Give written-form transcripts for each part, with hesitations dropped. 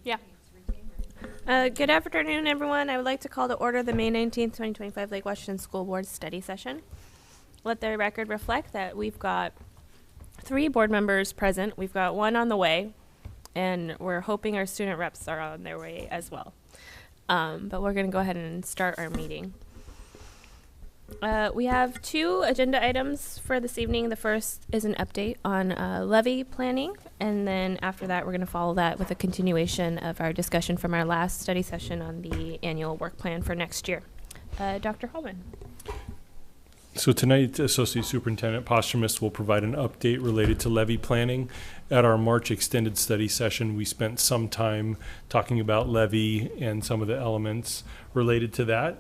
Yeah. Good afternoon, everyone. I would like to call to order the May 19th, 2025 Lake Washington School Board Study Session. Let the record reflect that we've got 3 board members present. We've got 1 on the way, and we're hoping our student reps are on their way as well. But we're going to go ahead and start our meeting. We have 2 agenda items for this evening. The first is an update on levy planning, and then after that we're going to follow that with a continuation of our discussion from our last study session on the annual work plan for next year. Dr. Holman. So tonight, Associate Superintendent Posthumus will provide an update related to levy planning. At our March extended study session, we spent some time talking about levy and some of the elements related to that.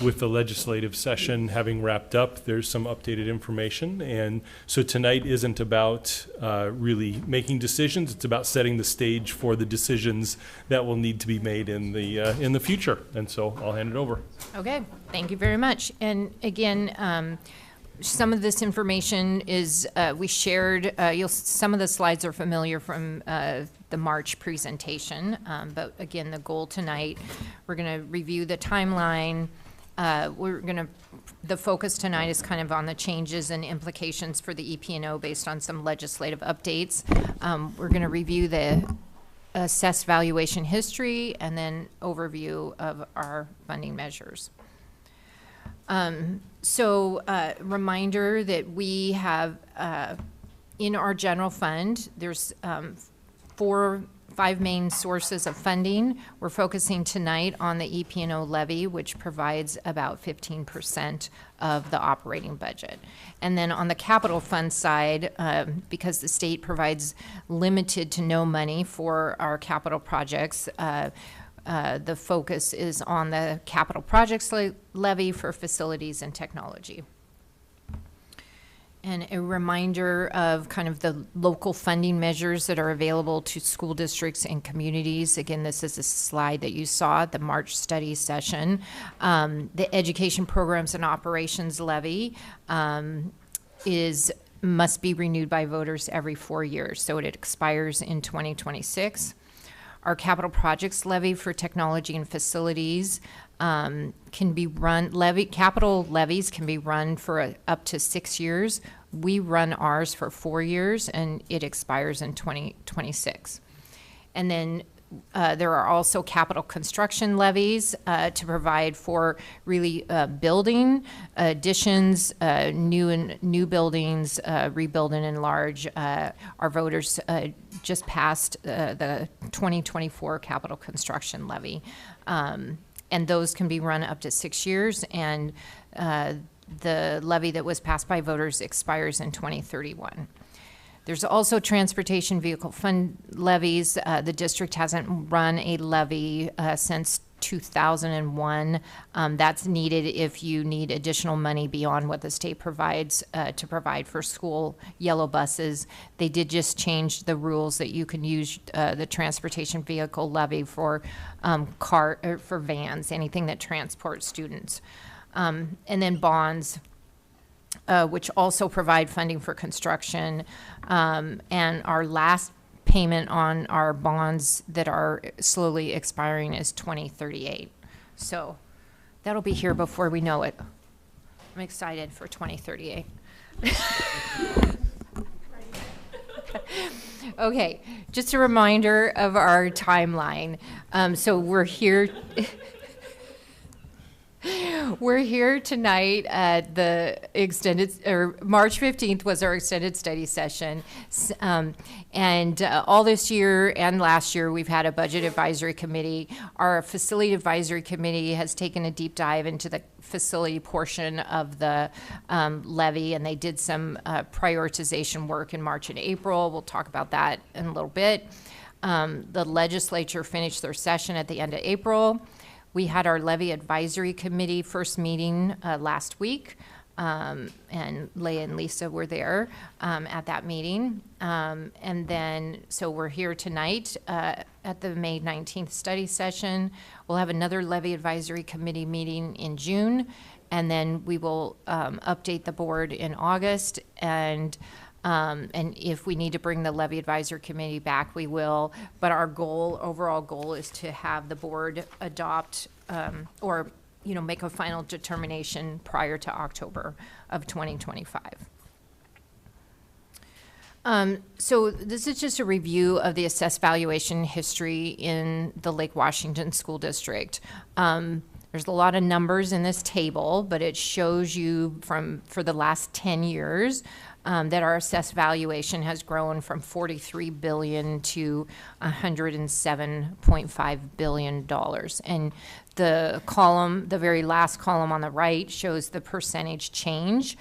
With the legislative session having wrapped up, there's some updated information. And so tonight isn't about really making decisions. It's about setting the stage for the decisions that will need to be made in the future. And so I'll hand it over. Okay, thank you very much. And again, some of this information is we shared. Some of the slides are familiar from the March presentation, but again, the goal tonight, we're going to review the timeline. The focus tonight is kind of on the changes and implications for the EP&O based on some legislative updates. We're going to review the assessed valuation history and then overview of our funding measures. Reminder that we have in our general fund, there's 5 main sources of funding. We're focusing tonight on the EP&O levy, which provides about 15% of the operating budget. And then on the capital fund side, because the state provides limited to no money for our capital projects, the focus is on the capital projects levy for facilities and technology. And a reminder of kind of the local funding measures that are available to school districts and communities. Again, this is a slide that you saw at the March study session. The education programs and operations levy must be renewed by voters every 4 years, so it expires in 2026. Our capital projects levy for technology and facilities can be run, capital levies can be run for up to 6 years. We run ours for 4 years and it expires in 2026. And then there are also capital construction levies to provide for really building additions, new buildings, rebuild and enlarge. Our voters just passed the 2024 capital construction levy, and those can be run up to 6 years. And the levy that was passed by voters expires in 2031. There's also transportation vehicle fund levies. The district hasn't run a levy since 2001. That's needed if you need additional money beyond what the state provides to provide for school yellow buses. They did just change the rules that you can use the transportation vehicle levy for for vans, anything that transports students. And then bonds, which also provide funding for construction. And our last payment on our bonds that are slowly expiring is 2038. So that'll be here before we know it. I'm excited for 2038. Okay, just a reminder of our timeline. So we're here. We're here tonight at the March 15th was our extended study session. All this year and last year, we've had a budget advisory committee. Our facility advisory committee has taken a deep dive into the facility portion of the levy, and they did some prioritization work in March and April. We'll talk about that in a little bit. The legislature finished their session at the end of April. We had our levy advisory committee first meeting last week, and Leah and Lisa were there at that meeting. And then, so we're here tonight at the May 19th study session. We'll have another levy advisory committee meeting in June, and then we will update the board in August. And And if we need to bring the levy advisor committee back, we will. But our overall goal is to have the board adopt, or, make a final determination prior to October of 2025. So this is just a review of the assessed valuation history in the Lake Washington School District. There's a lot of numbers in this table, but it shows you for the last 10 years that our assessed valuation has grown from $43 billion to $107.5 billion. And the very last column on the right shows the percentage change.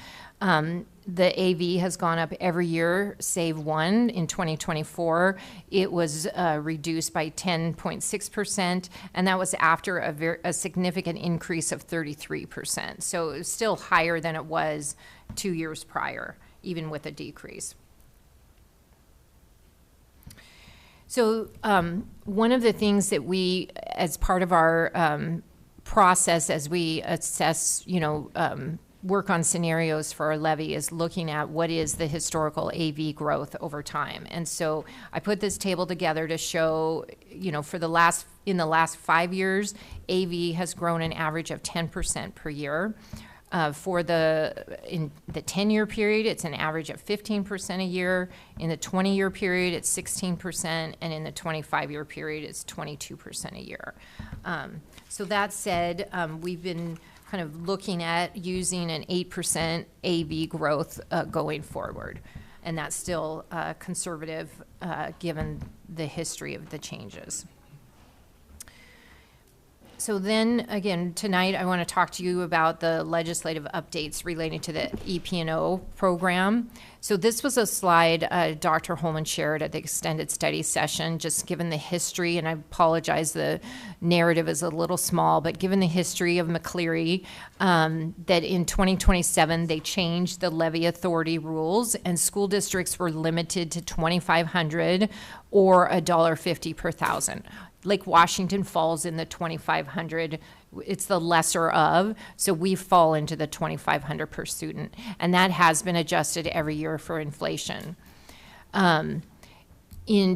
The AV has gone up every year, save one. In 2024, it was reduced by 10.6%, and that was after a significant increase of 33%. So it was still higher than it was 2 years prior, even with a decrease. So one of the things that we, as part of our process as we assess, work on scenarios for our levy, is looking at what is the historical AV growth over time. And so I put this table together to show, in the last 5 years, AV has grown an average of 10% per year. In the 10-year period, it's an average of 15% a year. In the 20-year period, it's 16%, and in the 25-year period, it's 22% a year. So that said, we've been kind of looking at using an 8% AV growth going forward. And that's still conservative given the history of the changes. So then, again, tonight I want to talk to you about the legislative updates relating to the EP&O program. So this was a slide Dr. Holman shared at the extended study session, just given the history, and I apologize, the narrative is a little small, but given the history of McCleary, that in 2027 they changed the levy authority rules, and school districts were limited to $2,500 or $1.50 per thousand. Lake Washington falls in the 2,500. It's the lesser of, so we fall into the 2,500 per student, and that has been adjusted every year for inflation. In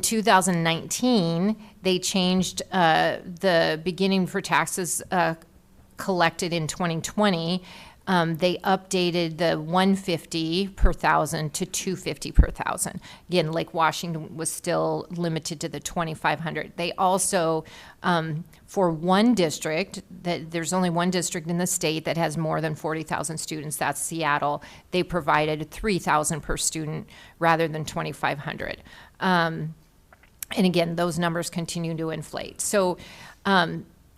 2019, they changed the beginning for taxes collected in 2020. They updated the $150 per thousand to $250 per thousand. Again, Lake Washington was still limited to the 2,500. They also, for one district, there's only one district in the state that has more than 40,000 students, that's Seattle. They provided $3,000 per student rather than 2,500. And again, those numbers continue to inflate. So,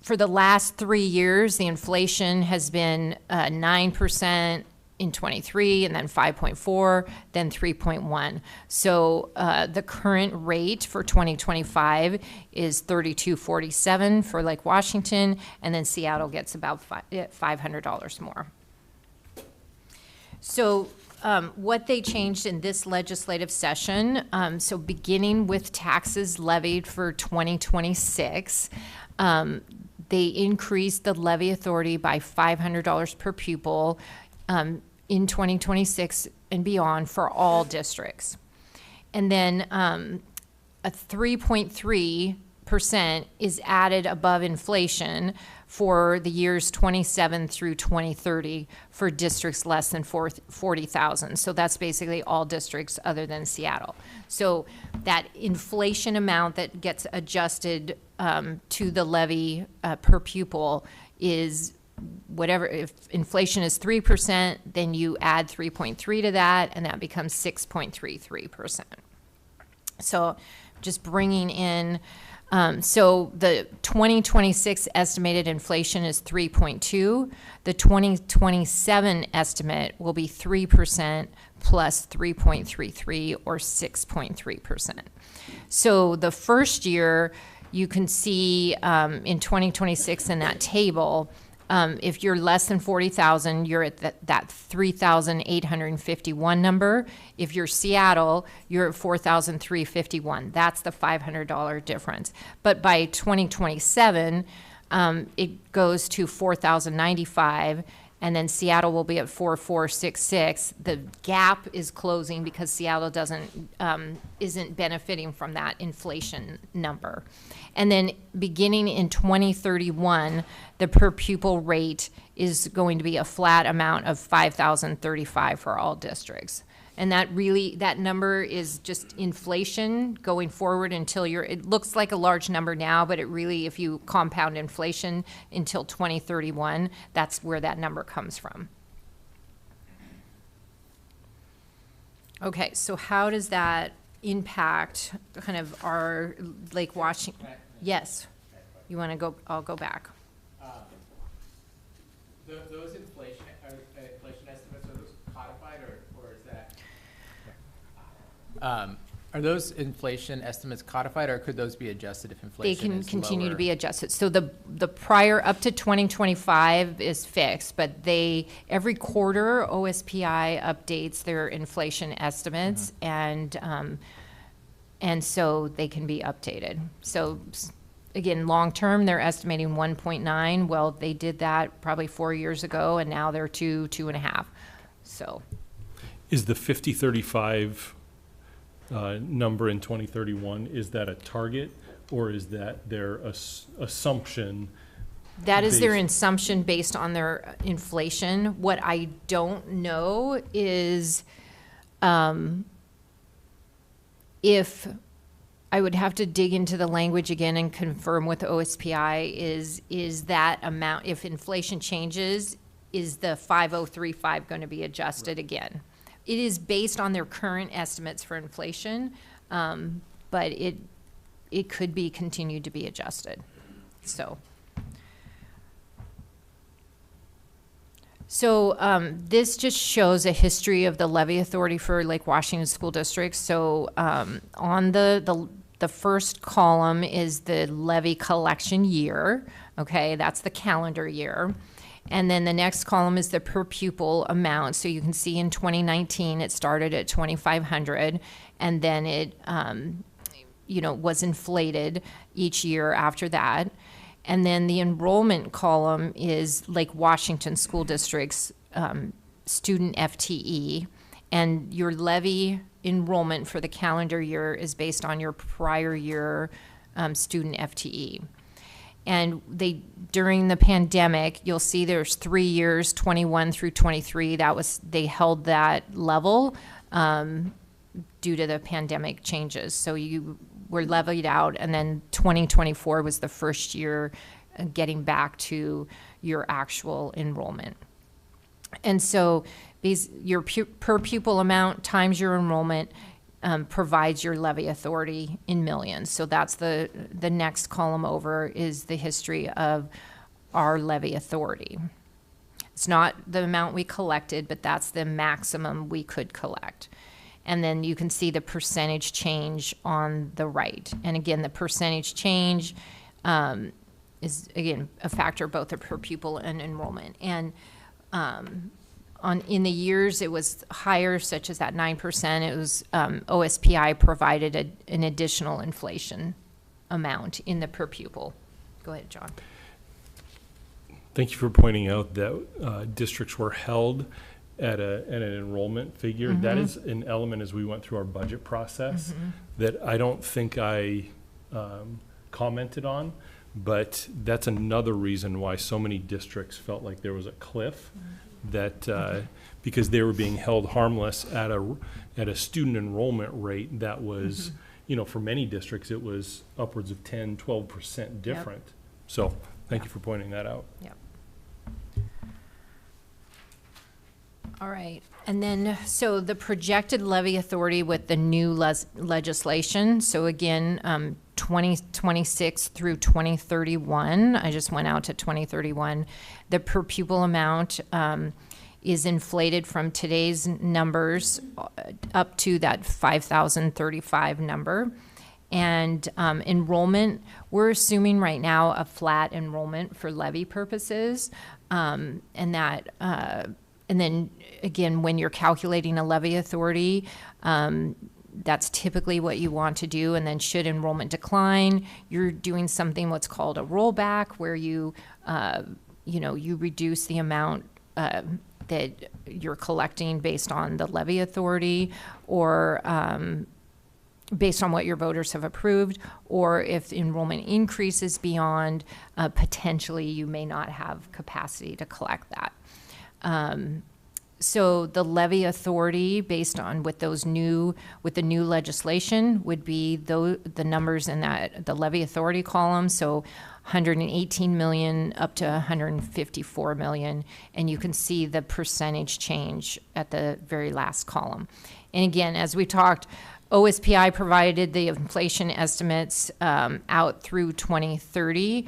for the last 3 years, the inflation has been 9% in 23, and then 5.4, then 3.1. So the current rate for 2025 is $32.47 for Lake Washington, and then Seattle gets about $500 more. So what they changed in this legislative session, so beginning with taxes levied for 2026, they increased the levy authority by $500 per pupil in 2026 and beyond for all districts. And then a 3.3% is added above inflation for the years 27 through 2030 for districts less than 40,000. So that's basically all districts other than Seattle. So that inflation amount that gets adjusted to the levy per pupil is whatever. If inflation is 3%, then you add 3.3 to that, and that becomes 6.33%. So just bringing in, so the 2026 estimated inflation is 3.2. The 2027 estimate will be 3% plus 3.33 or 6.3%. So the first year, you can see in 2026 in that table, if you're less than 40,000, you're at that 3,851 number. If you're Seattle, you're at 4,351. That's the $500 difference. But by 2027, it goes to 4,095, And then Seattle will be at 4,466. The gap is closing because Seattle isn't benefiting from that inflation number. And then beginning in 2031, the per pupil rate is going to be a flat amount of $5,035 for all districts. And that number is just inflation going forward until it looks like a large number now, but it really, if you compound inflation until 2031, that's where that number comes from. Okay, so how does that impact kind of our Lake Washington? Yes, you want to go, I'll go back. Those inflation estimates, are those codified or is that? Are those inflation estimates codified, or could those be adjusted if inflation is They can lower? continue to be adjusted. So the prior up to 2025 is fixed, but every quarter OSPI updates their inflation estimates, and so they can be updated. So again, long term, they're estimating 1.9. Well, they did that probably 4 years ago, and now they're 2.5. So Is the 5035 number in 2031, is that a target, or is that their assumption? that is their based- assumption based on their inflation. What I don't know is if I would have to dig into the language again and confirm with OSPI is that amount, if inflation changes, is the 5035 going to be adjusted again? It is based on their current estimates for inflation, but it could be continued to be adjusted. So this just shows a history of the levy authority for Lake Washington School District. So on the first column is the levy collection year. Okay, that's the calendar year. And then the next column is the per pupil amount. So you can see in 2019, it started at 2,500, and then it, was inflated each year after that. And then the enrollment column is Lake Washington School District's student FTE, and your levy enrollment for the calendar year is based on your prior year student FTE. And during the pandemic, you'll see there's 3 years, 21 through 23, they held that level due to the pandemic changes. So you were levied out, and then 2024 was the first year getting back to your actual enrollment. And so your per pupil amount times your enrollment provides your levy authority in millions. So that's the next column over is the history of our levy authority. It's not the amount we collected, but that's the maximum we could collect. And then you can see the percentage change on the right. And again, the percentage change is, again, a factor both of per pupil and enrollment. And in the years it was higher, such as that 9%, it was OSPI provided an additional inflation amount in the per pupil. Go ahead, John. Thank you for pointing out that districts were held at an enrollment figure. Mm-hmm. That is an element as we went through our budget process that I don't think I commented on, but that's another reason why so many districts felt like there was a cliff, that because they were being held harmless at a student enrollment rate that was, for many districts, it was upwards of 10, 12% different. Yep. So thank you for pointing that out. Yep. All right, and then, so the projected levy authority with the new legislation, so again, 2026 through 2031, I just went out to 2031, the per pupil amount is inflated from today's numbers up to that 5,035 number. And enrollment, we're assuming right now a flat enrollment for levy purposes, and that, and then again, when you're calculating a levy authority, that's typically what you want to do. And then should enrollment decline, you're doing something what's called a rollback, where you, you reduce the amount that you're collecting based on the levy authority, or based on what your voters have approved, or if enrollment increases beyond, potentially you may not have capacity to collect that. So the levy authority, based on with the new legislation, would be the numbers in the levy authority column. So 118 million up to 154 million, and you can see the percentage change at the very last column. And again, as we talked, OSPI provided the inflation estimates out through 2030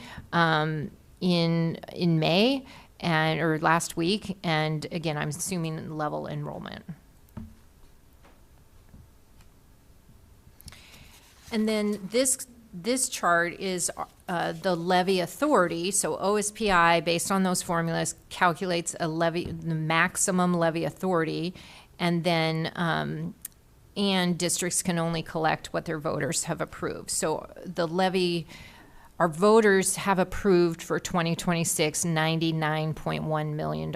in May, or last week, and again, I'm assuming level enrollment. And then this chart is the levy authority. So OSPI, based on those formulas, calculates the maximum levy authority, and then and districts can only collect what their voters have approved. So the levy, our voters have approved for 2026 $99.1 million.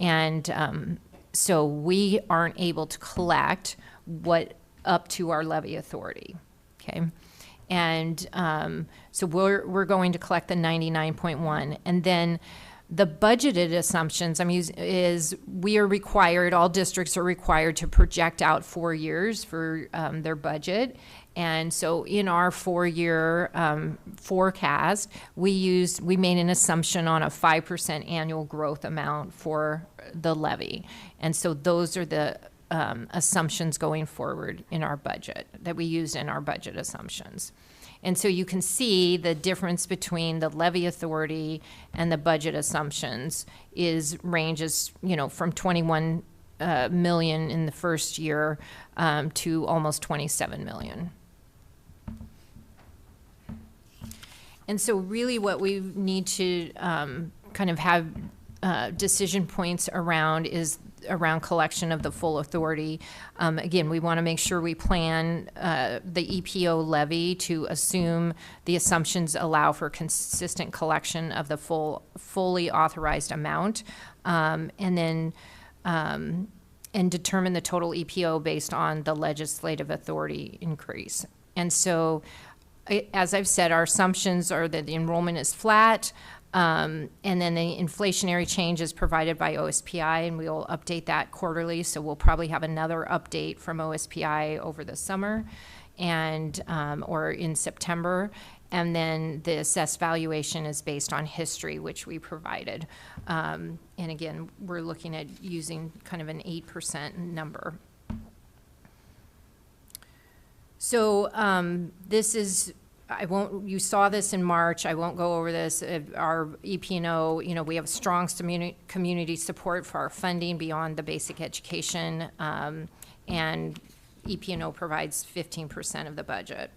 And so we aren't able to collect what up to our levy authority, okay? And so we're going to collect the 99.1, and then the budgeted assumptions we are required, all districts are required to project out 4 years for their budget. And so in our 4-year forecast, we made an assumption on a 5% annual growth amount for the levy. And so those are the assumptions going forward in our budget that we used in our budget assumptions. And so you can see the difference between the levy authority and the budget assumptions ranges, from 21 million in the first year to almost 27 million. And so really what we need to kind of have decision points around is around collection of the full authority. Again, we want to make sure we plan the EPO levy to assume the assumptions allow for consistent collection of the fully authorized amount, and then and determine the total EPO based on the legislative authority increase. And so, as I've said, our assumptions are that the enrollment is flat, and then the inflationary change is provided by OSPI, and we will update that quarterly. So we'll probably have another update from OSPI over the summer and or in September. And then the assessed valuation is based on history, which we provided. And again, we're looking at using kind of an 8% number. So this is, you saw this in March. I won't go over this. Our EP&O, we have strong community support for our funding beyond the basic education, and EP&O provides 15% of the budget.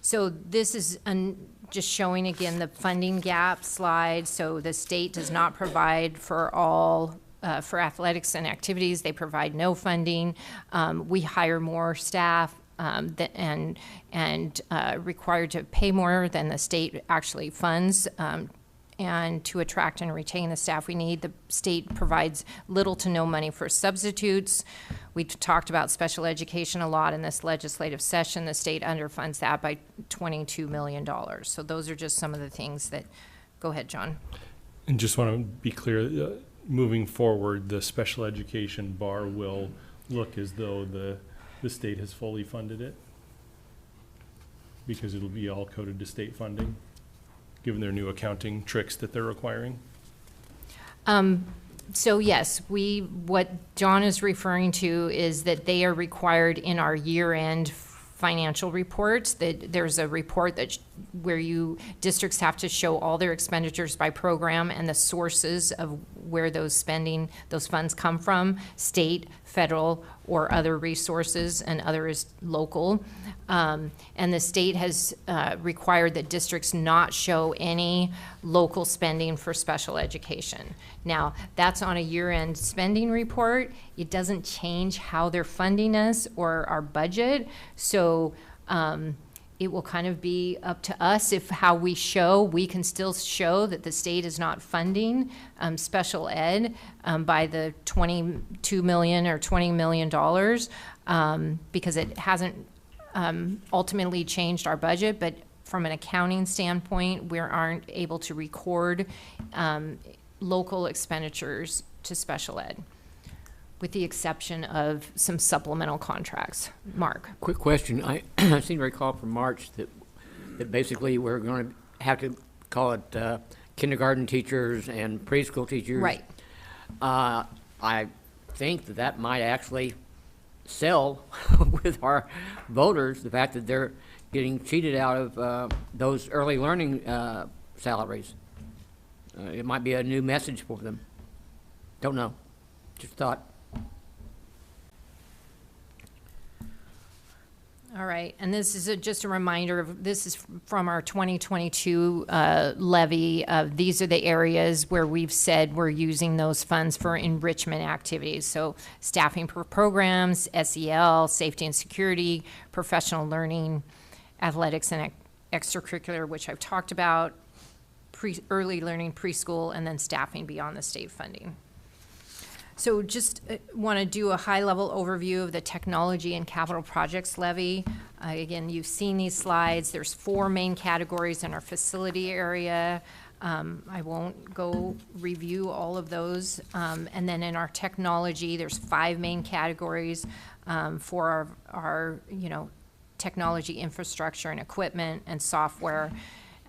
So this is just showing again the funding gap slide. So the state does not provide for all for athletics and activities. They provide no funding. We hire more staff. And required to pay more than the state actually funds, and to attract and retain the staff we need. The state provides little to no money for substitutes. We talked about special education a lot in this legislative session. The state underfunds that by $22 million. So those are just some of the things that, go ahead, John. And just want to be clear, moving forward, the special education bar will look as though the state has fully funded it, because it'll be all coded to state funding, given their new accounting tricks that they're requiring. So yes, what John is referring to is that they are required in our year-end financial reports, that there's a report where districts have to show all their expenditures by program and the sources of where those funds come from, state, federal, or other resources, and other is local. And the state has required that districts not show any local spending for special education. Now, that's on a year-end spending report. It doesn't change how they're funding us or our budget. So it will kind of be up to us if how we show, we can still show that the state is not funding special ed by the 22 million or $20 million because it hasn't ultimately changed our budget, but from an accounting standpoint, we aren't able to record local expenditures to special ed, with the exception of some supplemental contracts. Mark? Quick question. I seem to recall from March that basically we're going to have to call it kindergarten teachers and preschool teachers. Right. I think that might actually sell with our voters, the fact that they're getting cheated out of those early learning salaries. It might be a new message for them. Don't know. Just thought. All right, and this is just a reminder of, this is from our 2022 levy. These are the areas where we've said we're using those funds for enrichment activities. So staffing programs, SEL, safety and security, professional learning, athletics and extracurricular, which I've talked about, early learning, preschool, and then staffing beyond the state funding. So just want to do a high-level overview of the technology and capital projects levy. Again, you've seen these slides. There's 4 main categories in our facility area. I won't go review all of those. And then in our technology, there's 5 main categories for our technology infrastructure and equipment and software,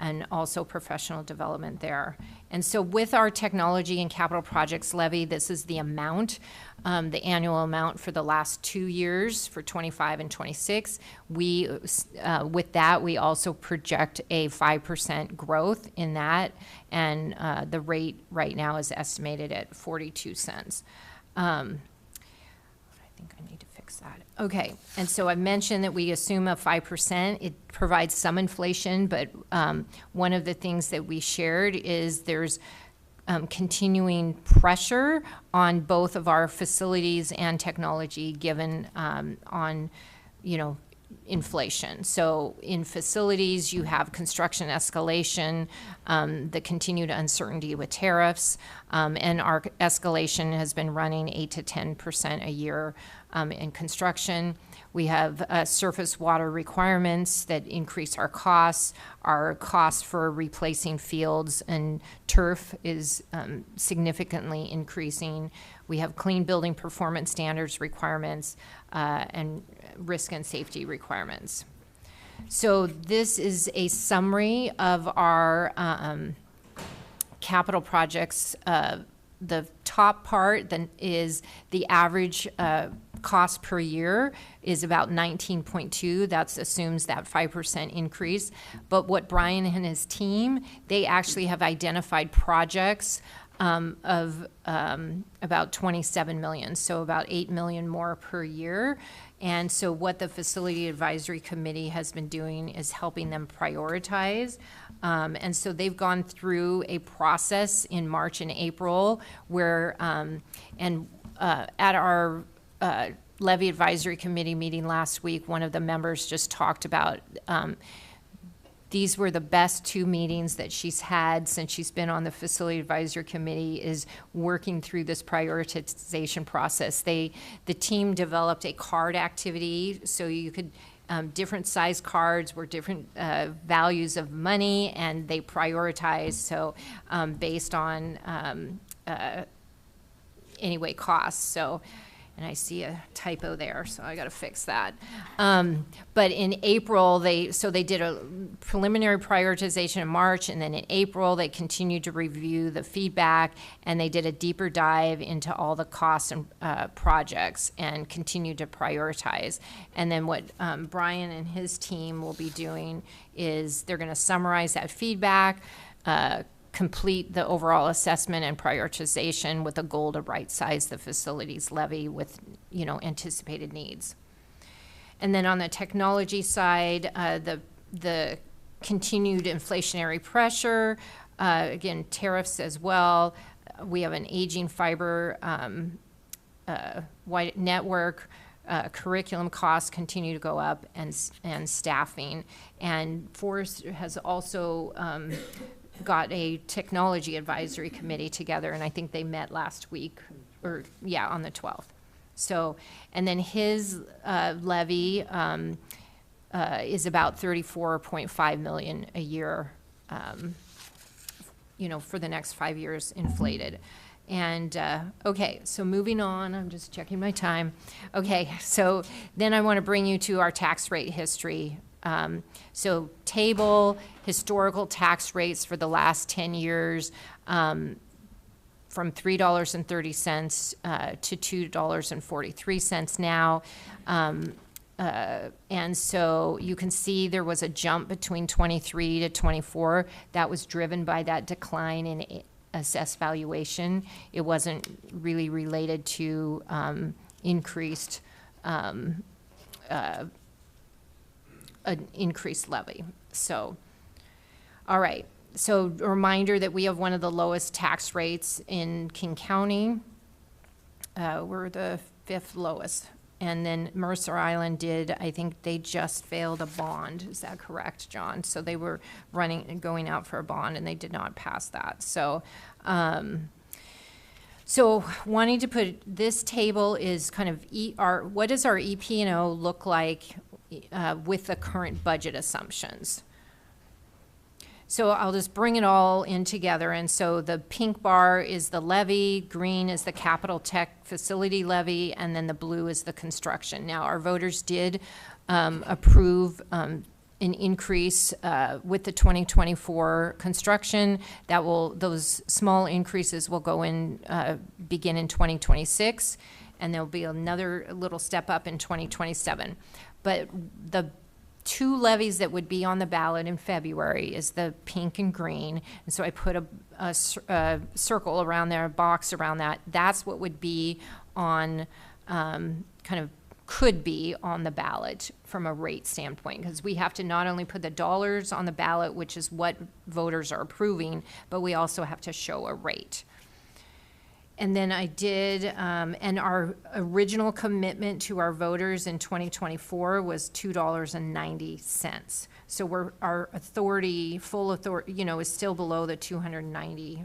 and also professional development there. And so with our technology and capital projects levy, this is the amount, the annual amount for the last 2 years for 25 and 26. With that, we also project a 5% growth in that, and the rate right now is estimated at 42 cents. I think I need to fix that. Okay, and so I mentioned that we assume a 5%. It provides some inflation, but one of the things that we shared is there's continuing pressure on both of our facilities and technology given on, inflation. So in facilities, you have construction escalation, the continued uncertainty with tariffs, and our escalation has been running 8 to 10% a year in construction. We have surface water requirements that increase our costs. Our cost for replacing fields and turf is significantly increasing. We have clean building performance standards requirements and risk and safety requirements. So this is a summary of our capital projects. The top part then is the average cost per year is about 19.2. That assumes that 5% increase. But what Brian and his team, they actually have identified projects of about 27 million, so about 8 million more per year. And so what the Facility Advisory Committee has been doing is helping them prioritize. And so they've gone through a process in March and April where, at our Levy Advisory Committee meeting last week, one of the members just talked about these were the best 2 meetings that she's had since she's been on the Facility Advisory Committee, is working through this prioritization process. The team developed a card activity, so you could, different size cards were different values of money, and they prioritized, so based on anyway costs. So, and I see a typo there, so I got to fix that. But in April, they did a preliminary prioritization in March, and then in April, they continued to review the feedback, and they did a deeper dive into all the costs and projects and continued to prioritize. And then what Brian and his team will be doing is they're going to summarize that feedback, complete the overall assessment and prioritization with a goal to right-size the facilities levy with, anticipated needs. And then on the technology side, the continued inflationary pressure, again, tariffs as well. We have an aging fiber wide network, curriculum costs continue to go up, and staffing. And Forrest has also got a technology advisory committee together, and I think they met last week, or, yeah, on the 12th. So, and then his levy is about 34.5 million a year, for the next 5 years inflated. And, okay, so moving on, I'm just checking my time. Okay, so then I want to bring you to our tax rate history. So table, historical tax rates for the last 10 years, from $3.30 to $2.43 now. And so you can see there was a jump between 23 to 24. That was driven by that decline in assessed valuation. It wasn't really related to increased levy. So, all right. So a reminder that we have one of the lowest tax rates in King County. We're the 5th lowest. And then Mercer Island I think they just failed a bond. Is that correct, John? So they were going out for a bond, and they did not pass that. So, wanting to put, this table is kind of what does our EP&O look like with the current budget assumptions? So I'll just bring it all in together. And so the pink bar is the levy, green is the capital tech facility levy, and then the blue is the construction. Now, our voters did approve an increase with the 2024 construction. Those small increases will begin in 2026, and there'll be another little step up in 2027. But the 2 levies that would be on the ballot in February is the pink and green. And so I put a circle around there, a box around that. That's what would be on, could be on the ballot from a rate standpoint, because we have to not only put the dollars on the ballot, which is what voters are approving, but we also have to show a rate. And then I did, and our original commitment to our voters in 2024 was $2.90. So our authority, full authority, is still below the 290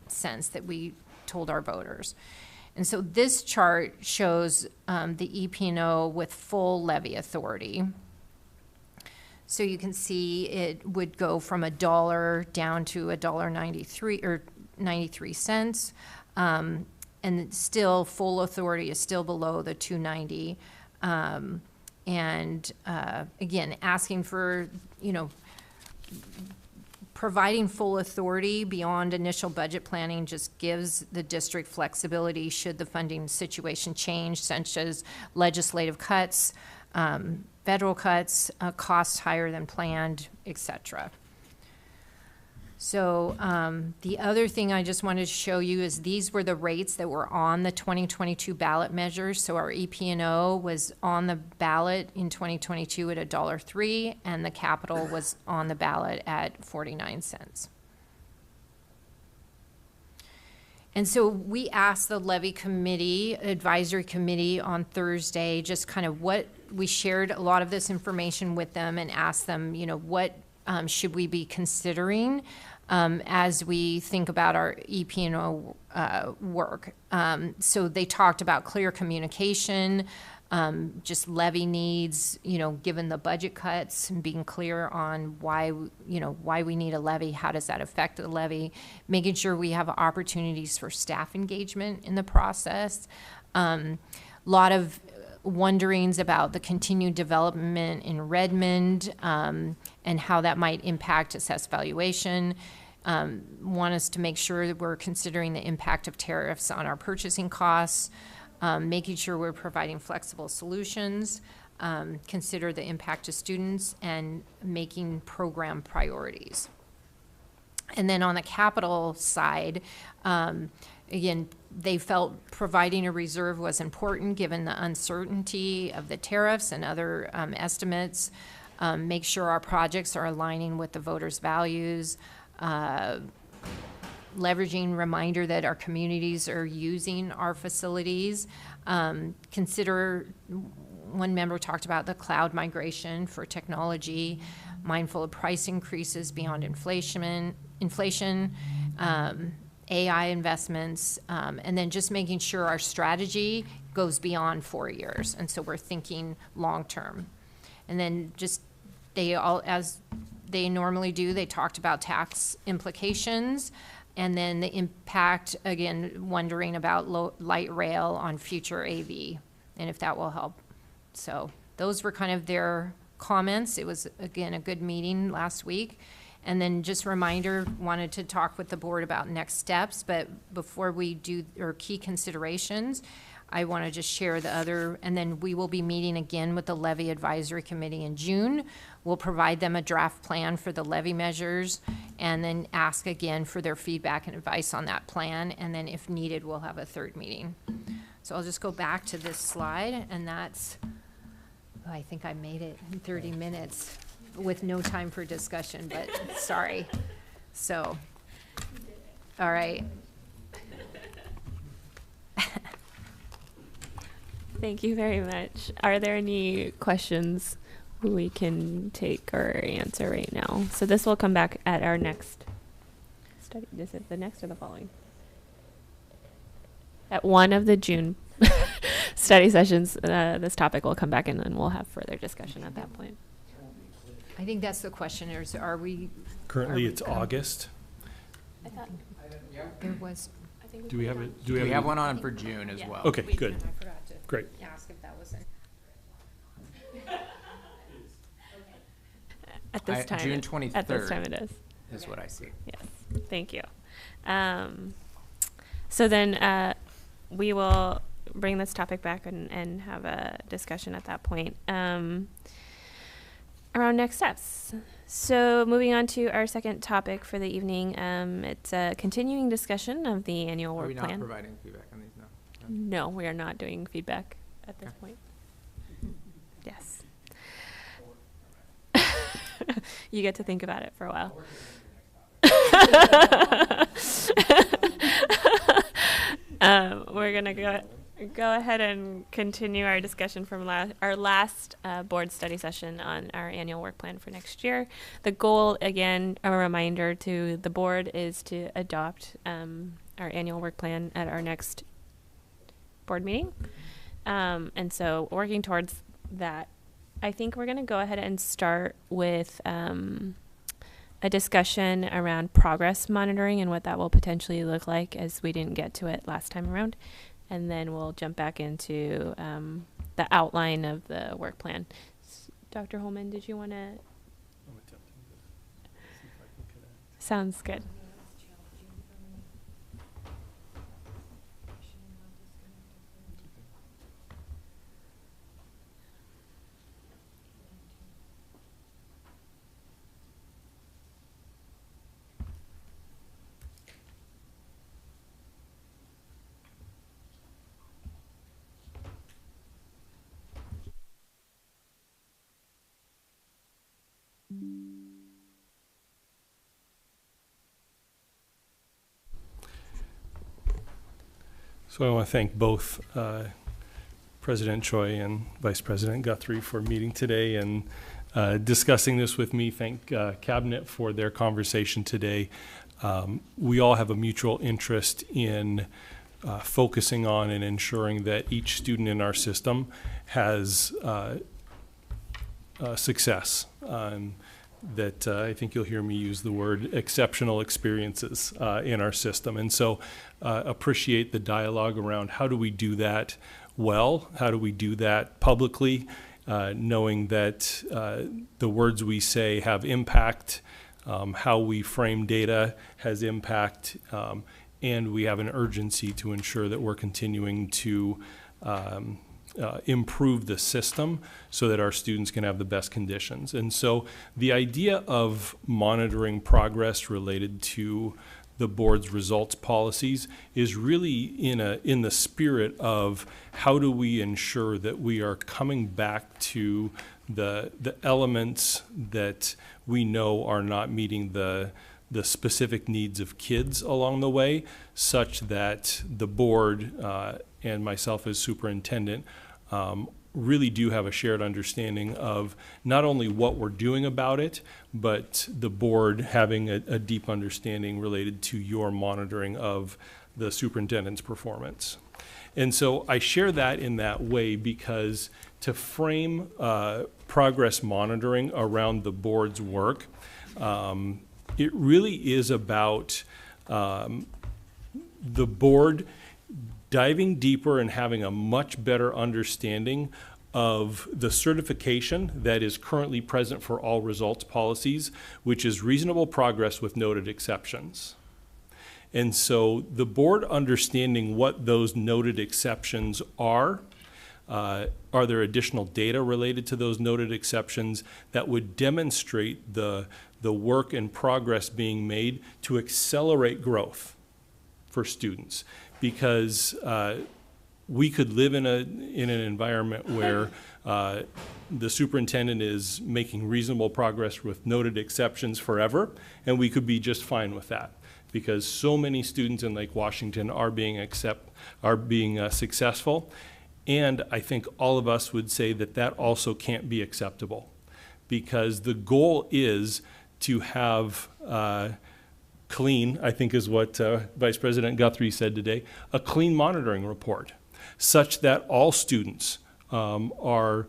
cents that we told our voters. And so this chart shows the EP&O with full levy authority. So you can see it would go from $1 down to $1.93 or 93 cents. And still, full authority is still below the 290. Again, asking for, providing full authority beyond initial budget planning just gives the district flexibility should the funding situation change, such as legislative cuts, federal cuts, costs higher than planned, etc. So the other thing I just wanted to show you is these were the rates that were on the 2022 ballot measures. So our EP&O was on the ballot in 2022 at $1.03, and the capital was on the ballot at 49 cents. And so we asked the levy committee, advisory committee on Thursday, just kind of we shared a lot of this information with them and asked them, what should we be considering as we think about our EP&O work? So they talked about clear communication, just levy needs, given the budget cuts, and being clear on why we need a levy, how does that affect the levy, making sure we have opportunities for staff engagement in the process. Lot of wonderings about the continued development in Redmond and how that might impact assessed valuation. Want us to make sure that we're considering the impact of tariffs on our purchasing costs, making sure we're providing flexible solutions, consider the impact to students, and making program priorities. And then on the capital side, again, they felt providing a reserve was important given the uncertainty of the tariffs and other estimates. Make sure our projects are aligning with the voters' values. leveraging reminder that our communities are using our facilities. Consider, one member talked about the cloud migration for technology, mindful of price increases beyond inflation, AI investments, and then just making sure our strategy goes beyond 4 years. And so we're thinking long-term. And then just, they all, as they normally do, they talked about tax implications, and then the impact, again, wondering about light rail on future AV, and if that will help. So those were kind of their comments. It was, again, a good meeting last week. And then just a reminder, wanted to talk with the board about next steps, but before we do, or key considerations, I want to just share the other, and then we will be meeting again with the Levy Advisory Committee in June. We'll provide them a draft plan for the levy measures, and then ask again for their feedback and advice on that plan, and then if needed, we'll have a third meeting. So I'll just go back to this slide, and that's, oh, I think I made it in 30 minutes with no time for discussion, but sorry. So, all right. Thank you very much. Are there any questions we can take or answer right now? So this will come back at our next study. Is it the next or the following? At one of the June study sessions, this topic will come back in, and we'll have further discussion at that point. I think that's the question, is are we? Currently, it's August. I thought, There was. I think Do we have it? We have one on for June as Yeah. well. Okay, good. I forgot to Great. ask if that was in. at this time. June At this 23rd time, it is. is what I see. Yes. Thank you. So then we will bring this topic back and have a discussion at that point. Around next steps. So moving on to our second topic for the evening, it's a continuing discussion of the annual Are work we not plan. providing feedback on these now? No, we are not doing feedback at this point. Yes. You get to think about it for a while. We're going to go ahead and continue our discussion from our last board study session on our annual work plan for next year. The goal, again, a reminder to the board, is to adopt our annual work plan at our next board meeting. And so working towards that, I think we're going to go ahead and start with a discussion around progress monitoring and what that will potentially look like, as we didn't get to it last time around. And then we'll jump back into the outline of the work plan. Dr. Holman, did you want to? I'm attempting to see if I can connect. Sounds good. So I want to thank both President Choi and Vice President Guthrie for meeting today and discussing this with me. Thank Cabinet for their conversation today. We all have a mutual interest in focusing on and ensuring that each student in our system has success. That I think you'll hear me use the word exceptional experiences in our system. And so appreciate the dialogue around how do we do that well? How do we do that publicly, knowing that the words we say have impact, how we frame data has impact, and we have an urgency to ensure that we're continuing to improve the system so that our students can have the best conditions. And so the idea of monitoring progress related to the board's results policies is really in the spirit of how do we ensure that we are coming back to the elements that we know are not meeting the the specific needs of kids along the way, such that the board and myself as superintendent really do have a shared understanding of not only what we're doing about it, but the board having a deep understanding related to your monitoring of the superintendent's performance. And so I share that in that way because to frame progress monitoring around the board's work, it really is about the board diving deeper and having a much better understanding of the certification that is currently present for all results policies, which is reasonable progress with noted exceptions. And so the board understanding what those noted exceptions are there additional data related to those noted exceptions that would demonstrate the work and progress being made to accelerate growth for students? Because we could live in an environment where the superintendent is making reasonable progress with noted exceptions forever, and we could be just fine with that, because so many students in Lake Washington are being successful. And I think all of us would say that that also can't be acceptable, because the goal is to have clean, I think is what Vice President Guthrie said today, a clean monitoring report, such that all students are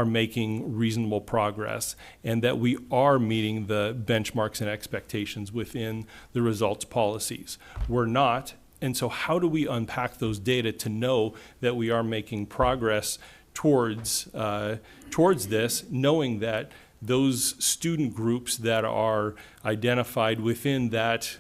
making reasonable progress, and that we are meeting the benchmarks and expectations within the results policies. We're not, and so how do we unpack those data to know that we are making progress towards this, knowing that those student groups that are identified within that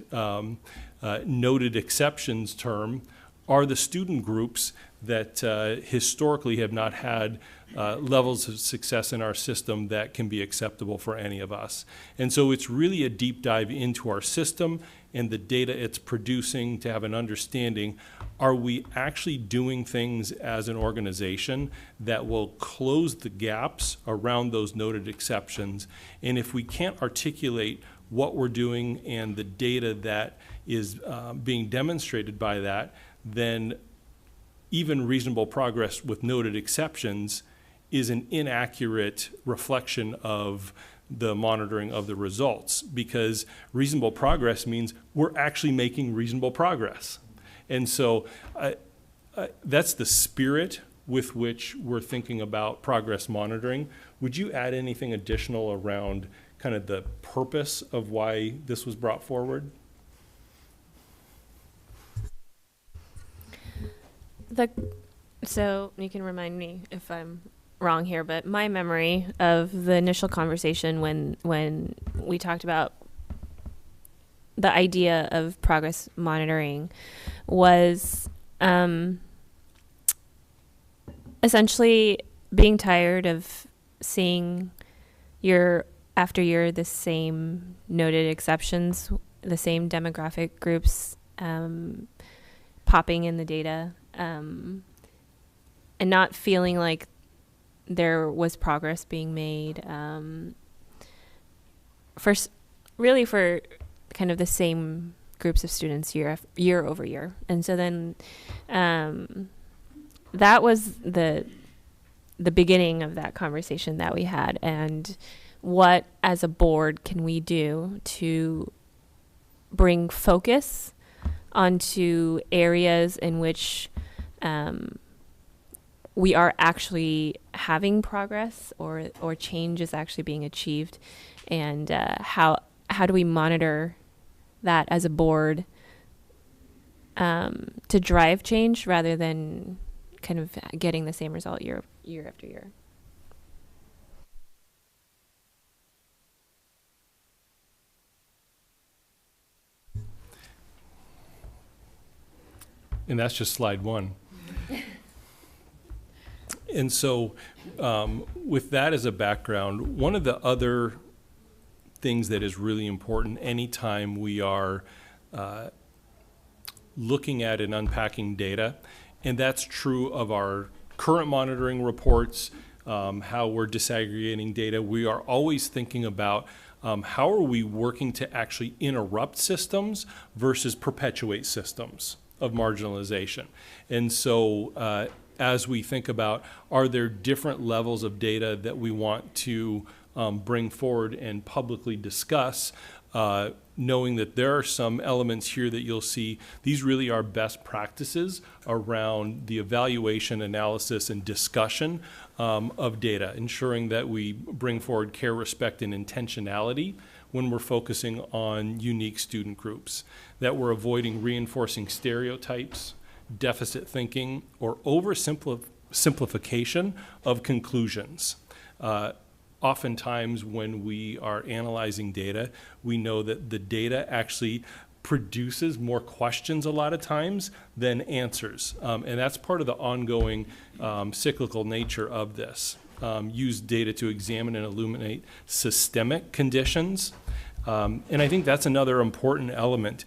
noted exceptions term are the student groups that historically have not had levels of success in our system that can be acceptable for any of us. And so it's really a deep dive into our system and the data it's producing to have an understanding, are we actually doing things as an organization that will close the gaps around those noted exceptions? And if we can't articulate what we're doing and the data that is being demonstrated by that, then even reasonable progress with noted exceptions is an inaccurate reflection of the monitoring of the results, because reasonable progress means we're actually making reasonable progress. And so that's the spirit with which we're thinking about progress monitoring. Would you add anything additional around kind of the purpose of why this was brought forward? So you can remind me if I'm wrong here, but my memory of the initial conversation when we talked about the idea of progress monitoring was essentially being tired of seeing year after year the same noted exceptions, the same demographic groups popping in the data, and not feeling like there was progress being made for kind of the same groups of students year over year. And so then that was the beginning of that conversation that we had, and what as a board can we do to bring focus onto areas in which we are actually having progress or change is actually being achieved, and how do we monitor that as a board to drive change rather than kind of getting the same result year after year. And that's just slide one. And so with that as a background, one of the other things that is really important anytime we are looking at and unpacking data, and that's true of our current monitoring reports, how we're disaggregating data. We are always thinking about how are we working to actually interrupt systems versus perpetuate systems of marginalization. And so as we think about, are there different levels of data that we want to bring forward and publicly discuss, knowing that there are some elements here that you'll see, these really are best practices around the evaluation, analysis, and discussion of data, ensuring that we bring forward care, respect, and intentionality when we're focusing on unique student groups, that we're avoiding reinforcing stereotypes, deficit thinking, or oversimplification of conclusions. Oftentimes when we are analyzing data, we know that the data actually produces more questions a lot of times than answers. And that's part of the ongoing cyclical nature of this. Use data to examine and illuminate systemic conditions. And I think that's another important element.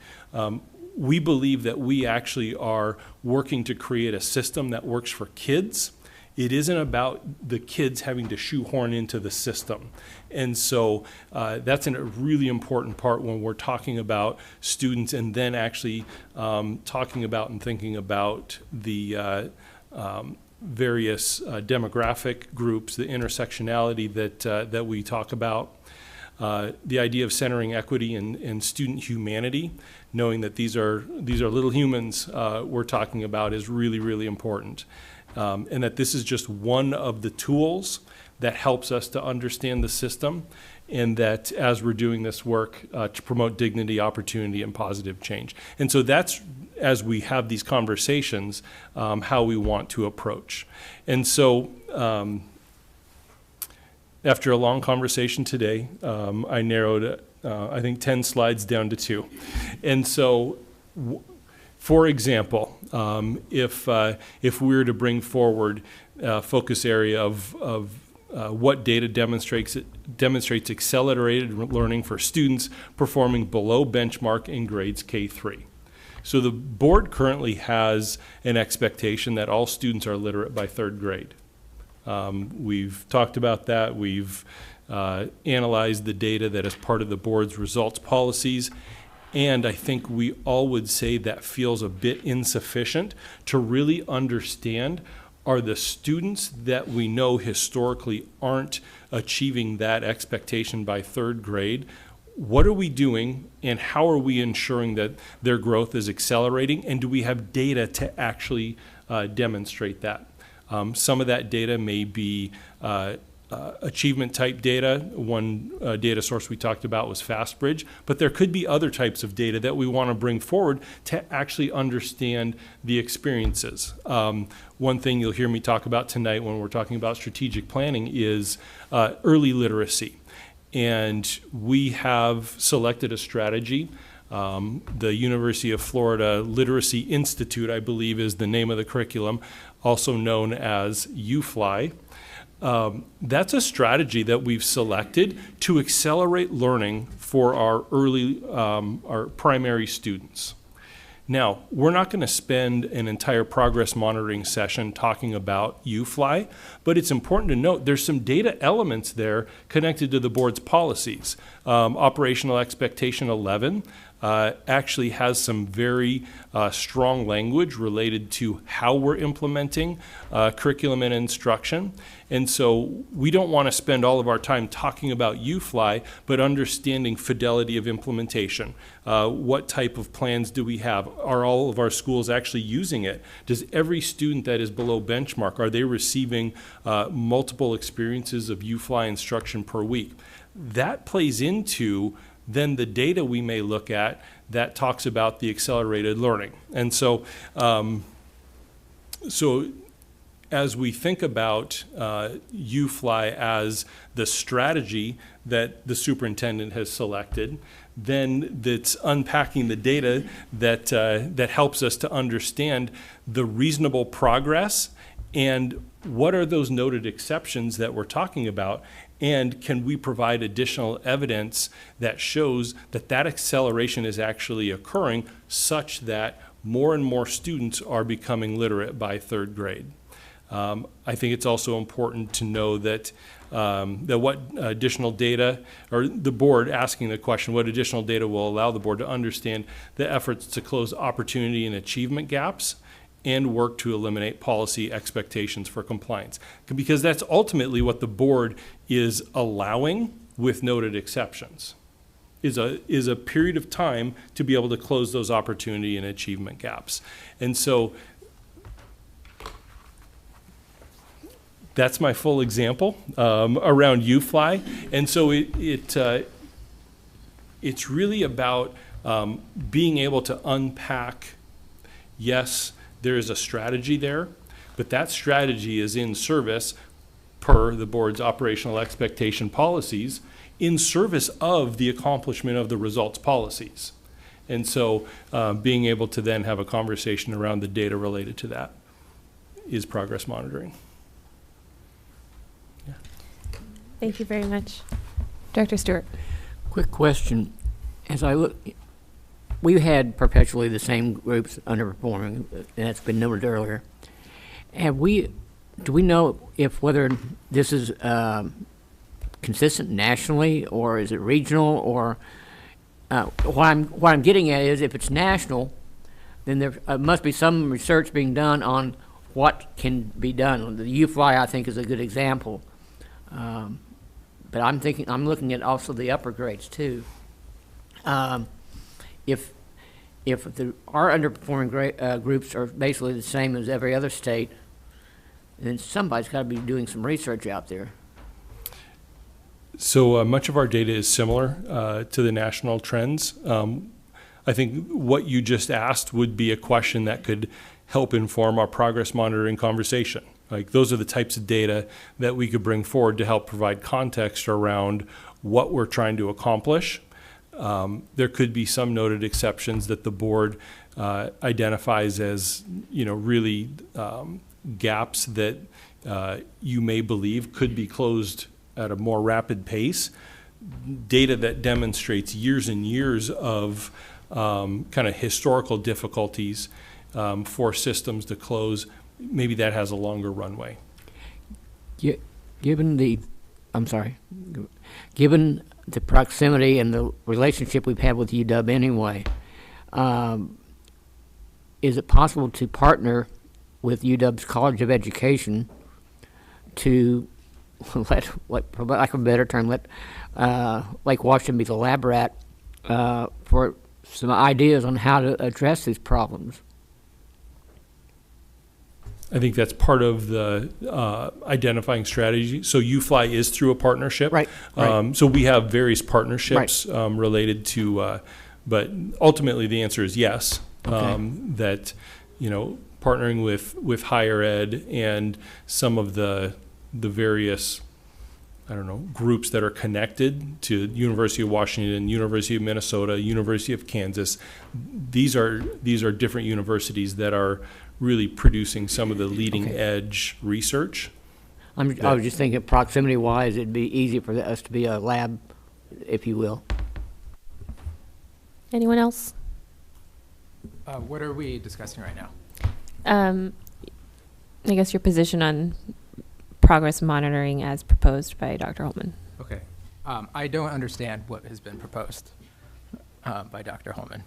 We believe that we actually are working to create a system that works for kids. It isn't about the kids having to shoehorn into the system. And so that's a really important part when we're talking about students, and then actually talking about and thinking about the various demographic groups, the intersectionality that we talk about. The idea of centering equity and student humanity, knowing that these are little humans we're talking about, is really, really important. And that this is just one of the tools that helps us to understand the system, and that as we're doing this work to promote dignity, opportunity, and positive change. And so that's, as we have these conversations, how we want to approach. And so after a long conversation today, I narrowed, I think, 10 slides down to 2. And so for example, if we were to bring forward a focus area of what data demonstrates accelerated learning for students performing below benchmark in grades K-3. So the board currently has an expectation that all students are literate by 3rd grade. We've talked about that. We've analyzed the data that is part of the board's results policies. And I think we all would say that feels a bit insufficient to really understand, are the students that we know historically aren't achieving that expectation by 3rd grade, what are we doing and how are we ensuring that their growth is accelerating, and do we have data to actually demonstrate that? Some of that data may be achievement type data. One data source we talked about was FastBridge, but there could be other types of data that we want to bring forward to actually understand the experiences. One thing you'll hear me talk about tonight when we're talking about strategic planning is early literacy. And we have selected a strategy. The University of Florida Literacy Institute, I believe, is the name of the curriculum, also known as UFly. That's a strategy that we've selected to accelerate learning for our our primary students. Now, we're not going to spend an entire progress monitoring session talking about UFly, but it's important to note there's some data elements there connected to the board's policies. Operational Expectation 11 actually has some very strong language related to how we're implementing curriculum and instruction. And so we don't want to spend all of our time talking about UFly, but understanding fidelity of implementation. What type of plans do we have? Are all of our schools actually using it? Does every student that is below benchmark, are they receiving multiple experiences of UFly instruction per week? That plays into then the data we may look at that talks about the accelerated learning. And so, as we think about UFly as the strategy that the superintendent has selected, then that's unpacking the data that, that helps us to understand the reasonable progress and what are those noted exceptions that we're talking about, and can we provide additional evidence that shows that that acceleration is actually occurring such that more and more students are becoming literate by 3rd grade. I think it's also important to know that that what additional data, or the board asking the question, what additional data will allow the board to understand the efforts to close opportunity and achievement gaps and work to eliminate policy expectations for compliance. Because that's ultimately what the board is allowing, with noted exceptions, is a period of time to be able to close those opportunity and achievement gaps. And so that's my full example around UFly. And so it's really about being able to unpack, yes, there is a strategy there, but that strategy is in service, per the board's operational expectation policies, in service of the accomplishment of the results policies. And so being able to then have a conversation around the data related to that is progress monitoring. Thank you very much. Director Stewart. Quick question. As I look, we had perpetually the same groups underperforming, and that's been noted earlier. Do we know if whether this is consistent nationally, or is it regional, or what I'm getting at is, if it's national, then there must be some research being done on what can be done. The UFly, I think, is a good example. But I'm looking at also the upper grades too. If our underperforming groups are basically the same as every other state, then somebody's got to be doing some research out there. So much of our data is similar to the national trends. I think what you just asked would be a question that could help inform our progress monitoring conversation. Like, those are the types of data that we could bring forward to help provide context around what we're trying to accomplish. There could be some noted exceptions that the board identifies as, really gaps that you may believe could be closed at a more rapid pace. Data that demonstrates years and years of kind of historical difficulties for systems to close, maybe that has a longer runway. Given the proximity and the relationship we've had with UW anyway, is it possible to partner with UW's College of Education to let, for lack of a better term, let Lake Washington be the lab rat for some ideas on how to address these problems? I think that's part of the identifying strategy. So UFly is through a partnership. Right. So we have various partnerships related to, but ultimately the answer is yes. Okay. That, partnering with higher ed and some of the various, groups that are connected to University of Washington, University of Minnesota, University of Kansas. These are different universities that are really producing some of the leading edge research. I was just thinking, proximity-wise, it'd be easy for us to be a lab, if you will. Anyone else? What are we discussing right now? I guess your position on progress monitoring as proposed by Dr. Holman. Okay. I don't understand what has been proposed by Dr. Holman.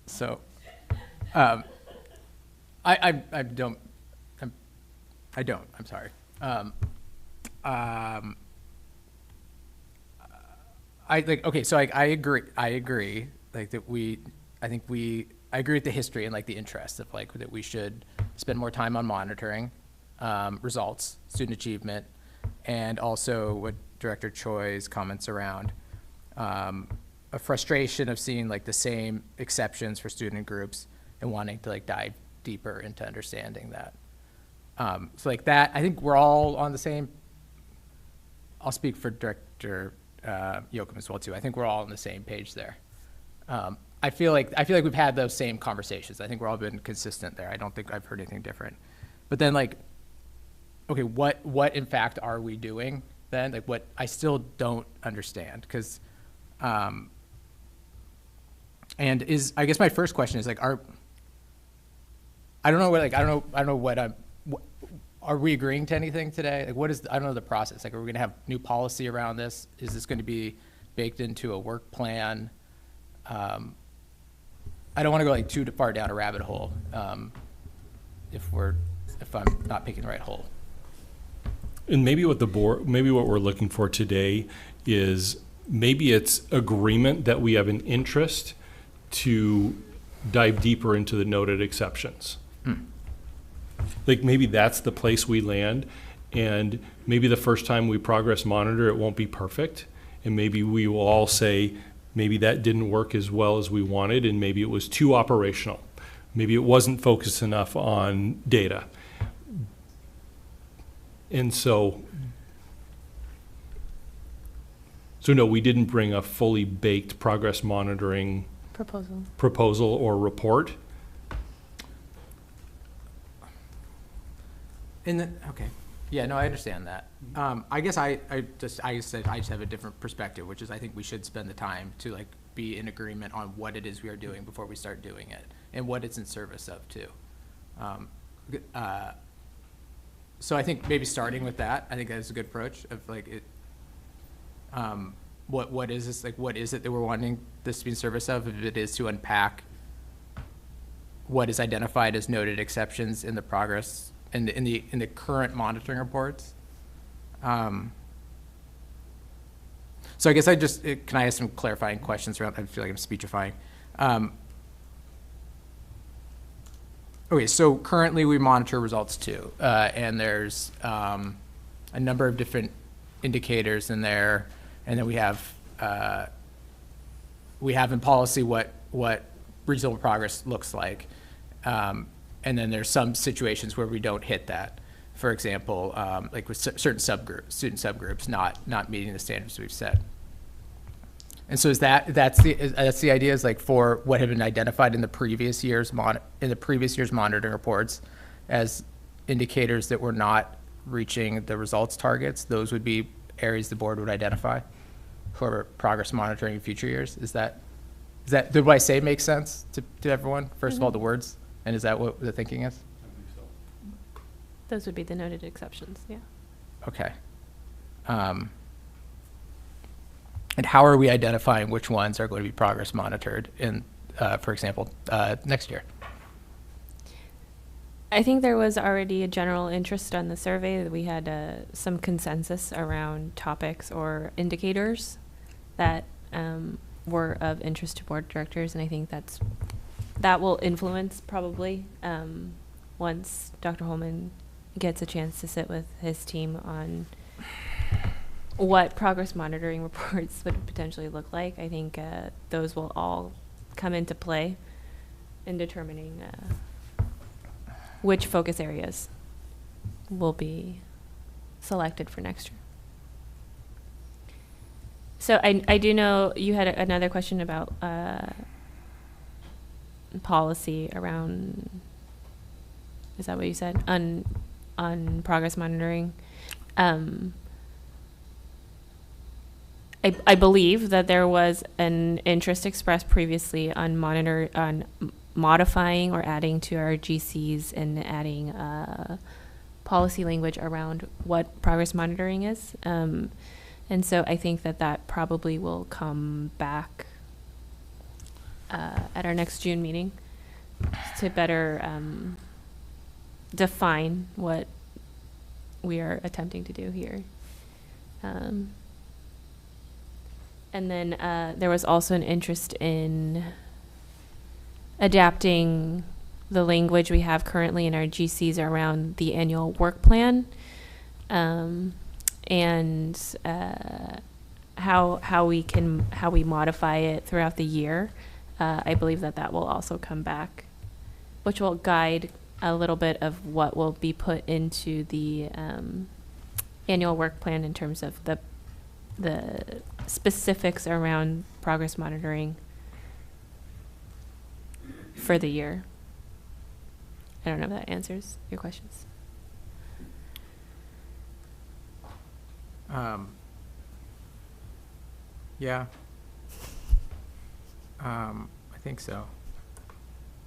So, I don't. I'm sorry. I agree. Like that I agree with the history and like the interest of like that we should spend more time on monitoring results, student achievement, and also what Director Choi's comments around a frustration of seeing like the same exceptions for student groups and wanting to like dive deeper into understanding that. So like that, I think we're all on the same. I'll speak for Director Yoakum as well too. I think we're all on the same page there. I feel like we've had those same conversations. I think we're all been consistent there. I don't think I've heard anything different. But then like, okay, what in fact are we doing then? Like what I still don't understand because, and I guess my first question is like, are we agreeing to anything today? Like, what is, I don't know the process. Like, are we going to have new policy around this? Is this going to be baked into a work plan? I don't want to go like too far down a rabbit hole if I'm not picking the right hole. And maybe what we're looking for today is maybe it's agreement that we have an interest to dive deeper into the noted exceptions. Like maybe that's the place we land, and maybe the first time we progress monitor, it won't be perfect. And maybe we will all say, maybe that didn't work as well as we wanted, and maybe it was too operational. Maybe it wasn't focused enough on data. And so no, we didn't bring a fully baked progress monitoring proposal or report. Okay. Yeah, no, I understand that. I guess I just have a different perspective, which is I think we should spend the time to like be in agreement on what it is we are doing before we start doing it and what it's in service of too. So I think maybe starting with that, I think that's a good approach of like it. What is this, like, what is it that we're wanting this to be in service of? If it is to unpack what is identified as noted exceptions in the progress in the current monitoring reports. So I guess can I ask some clarifying questions around, I feel like I'm speechifying. Okay, so currently we monitor results too, and there's a number of different indicators in there, and then we have in policy what reasonable progress looks like, and then there's some situations where we don't hit that. For example, like with certain student subgroups not meeting the standards we've set. And so that's the idea, is like for what had been identified in the previous year's monitoring reports as indicators that were not reaching the results targets, those would be areas the board would identify for progress monitoring in future years. Is that did what I say make sense to everyone? First of all, the words, and is that what the thinking is? Those would be the noted exceptions, yeah. Okay. And how are we identifying which ones are going to be progress monitored in, for example, next year? I think there was already a general interest on the survey that we had some consensus around topics or indicators that were of interest to board directors, and I think that will influence probably once Dr. Holman gets a chance to sit with his team on what progress monitoring reports would potentially look like. I think those will all come into play in determining which focus areas will be selected for next year. So I do know you had another question about policy around, is that what you said? On progress monitoring. I believe that there was an interest expressed previously on modifying or adding to our GCs and adding policy language around what progress monitoring is. And so I think that probably will come back at our next June meeting to better define what we are attempting to do here. And then there was also an interest in adapting the language we have currently in our GCs around the annual work plan, and how we modify it throughout the year. I believe that will also come back, which will guide a little bit of what will be put into the annual work plan in terms of the specifics around progress monitoring for the year. I don't know if that answers your questions. Yeah. I think so.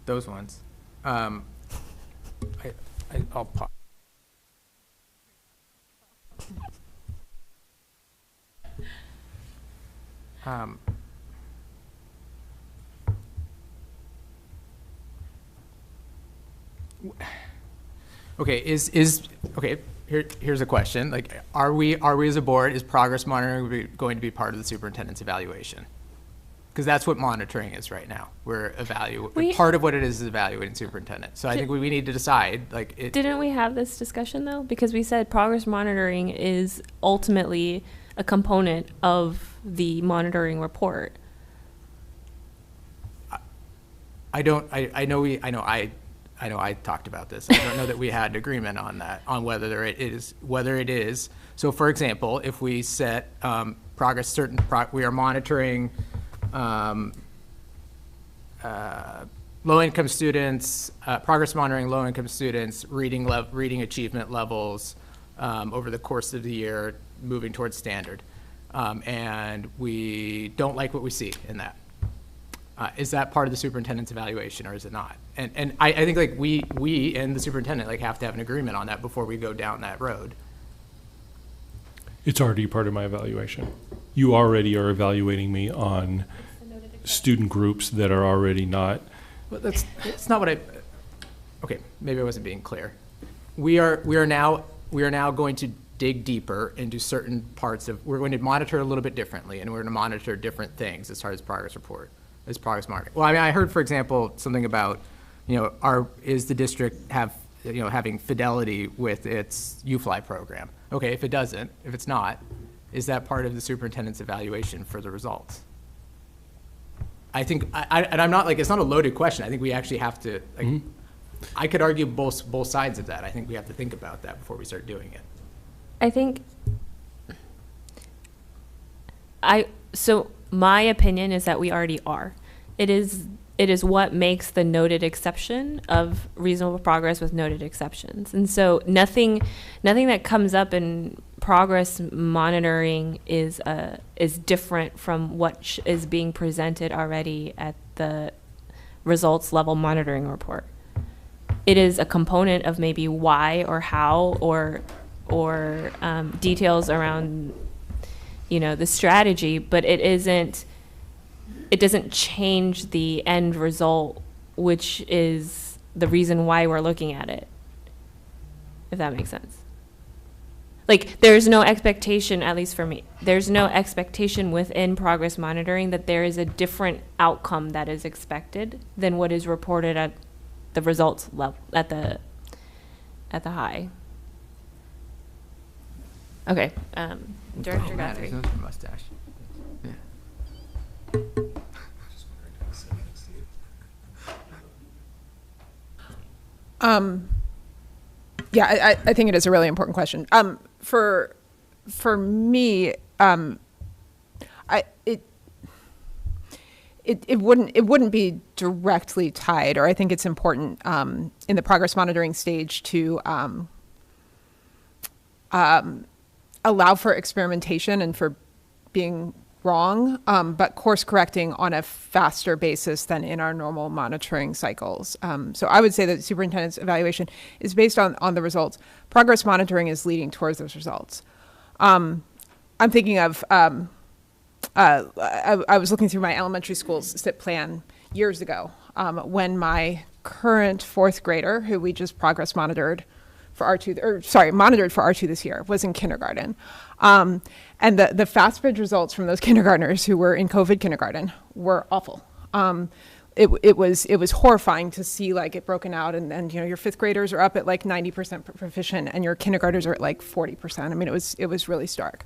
Those ones. I'll pause. Um, Okay, okay, here's a question. Like, are we as a board, is progress monitoring going to be part of the superintendent's evaluation? Because that's what monitoring is right now. We're evaluating, part of what it is evaluating superintendent. So I think we need to decide, like, Didn't we have this discussion though? Because we said progress monitoring is ultimately a component of the monitoring report. I know I talked about this. I don't know that we had agreement on that, on whether it is. So for example, if we set progress, we are monitoring low-income students, progress monitoring low-income students, reading achievement levels over the course of the year, moving towards standard. And we don't like what we see in that. Is that part of the superintendent's evaluation, or is it not? And I think like we and the superintendent like have to have an agreement on that before we go down that road. It's already part of my evaluation. You already are evaluating me on student groups that are already not. Well, that's not what okay, maybe I wasn't being clear. We are now going to dig deeper into certain parts of, we're going to monitor a little bit differently, and we're going to monitor different things as far as progress report, as progress market. Well, I mean, I heard, for example, something about, is the district having fidelity with its UFly program? Okay, if it's not, is that part of the superintendent's evaluation for the results? I think, and I'm not like, it's not a loaded question. I think we actually have to, like, I could argue both sides of that. I think we have to think about that before we start doing it. I think so my opinion is that we already are. It is what makes the noted exception of reasonable progress with noted exceptions. And so nothing that comes up in progress monitoring is different from what is being presented already at the results level monitoring report. It is a component of maybe why or how or details around, the strategy, but it doesn't change the end result, which is the reason why we're looking at it, if that makes sense. Like, there's no expectation, at least for me, there's no expectation within progress monitoring that there is a different outcome that is expected than what is reported at the results level, at the high. Okay, Director Guthrie. Mustache. Yeah, I think it is a really important question. For me, it wouldn't be directly tied, or I think it's important in the progress monitoring stage to allow for experimentation and for being wrong, but course correcting on a faster basis than in our normal monitoring cycles. So I would say that the superintendent's evaluation is based on the results. Progress monitoring is leading towards those results. I'm thinking of, I was looking through my elementary school's SIP plan years ago when my current fourth grader, who we just progress monitored for monitored for R2 this year, was in kindergarten. And the FastBridge results from those kindergartners who were in COVID kindergarten were awful. It was horrifying to see like it broken out, and your fifth graders are up at like 90% proficient, and your kindergartners are at like 40%. I mean, it was really stark.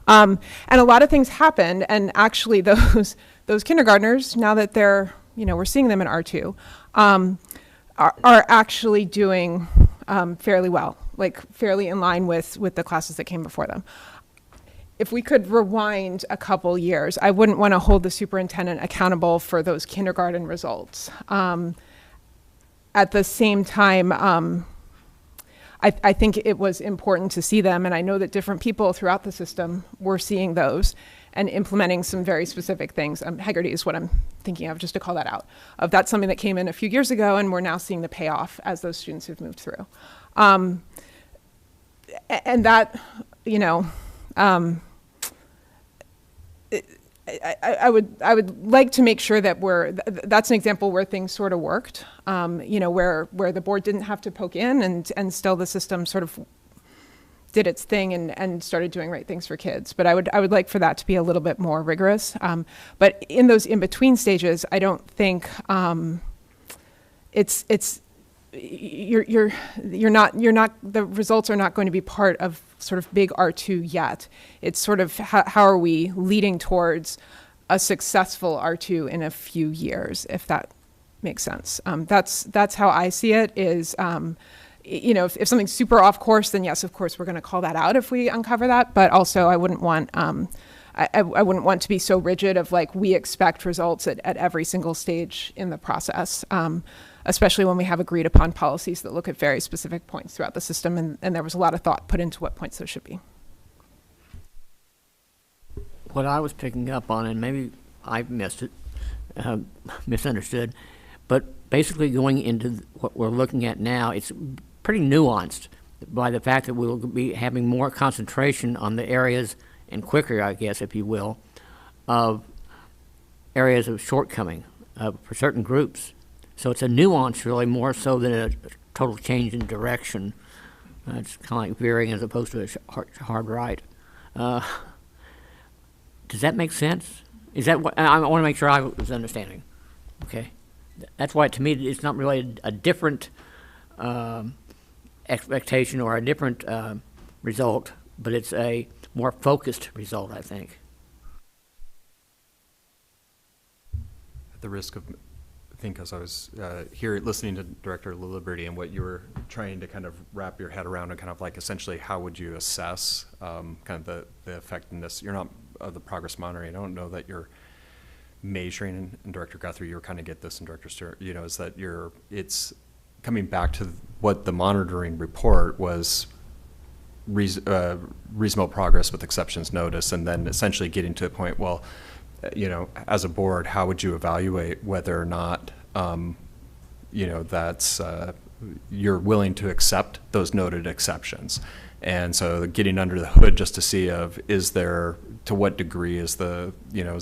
And a lot of things happened, and actually those kindergartners, now that they're, we're seeing them in R2, are actually doing fairly well, like fairly in line with the classes that came before them. If we could rewind a couple years, I wouldn't want to hold the superintendent accountable for those kindergarten results. At the same time, I think it was important to see them, and I know that different people throughout the system were seeing those and implementing some very specific things. Haggerty is what I'm thinking of, just to call that out. That's something that came in a few years ago, and we're now seeing the payoff as those students have moved through. And that, I would like to make sure that that's an example where things sort of worked, where the board didn't have to poke in and still the system sort of did its thing and started doing right things for kids. But I would like for that to be a little bit more rigorous. But in those in-between stages, I don't think you're not the results are not going to be part of sort of big R2 yet. It's sort of how are we leading towards a successful R2 in a few years, if that makes sense. That's how I see it is, if something's super off course, then yes, of course, we're going to call that out if we uncover that. But also I wouldn't want, I wouldn't want to be so rigid of like, we expect results at every single stage in the process. Especially when we have agreed upon policies that look at very specific points throughout the system, and there was a lot of thought put into what points those should be. What I was picking up on, and maybe I missed it, misunderstood, but basically going into what we're looking at now, it's pretty nuanced by the fact that we'll be having more concentration on the areas, and quicker, I guess, if you will, of areas of shortcoming for certain groups. So it's a nuance, really, more so than a total change in direction. It's kind of like veering as opposed to a hard right. Does that make sense? Is that what I want to make sure I was understanding? Okay, that's why to me it's not really a different expectation or a different result, but it's a more focused result, I think. At the risk of I think as I was here listening to Director Lilliberty and what you were trying to kind of wrap your head around and kind of like essentially how would you assess kind of the effectiveness, you're not of the progress monitoring. I don't know that you're measuring, and Director Guthrie, you were kind of get this, and Director Stewart, is that it's coming back to what the monitoring report was reasonable progress with exceptions notice, and then essentially getting to the point, well, as a board, how would you evaluate whether or not, that's you're willing to accept those noted exceptions? And so getting under the hood just to see to what degree is the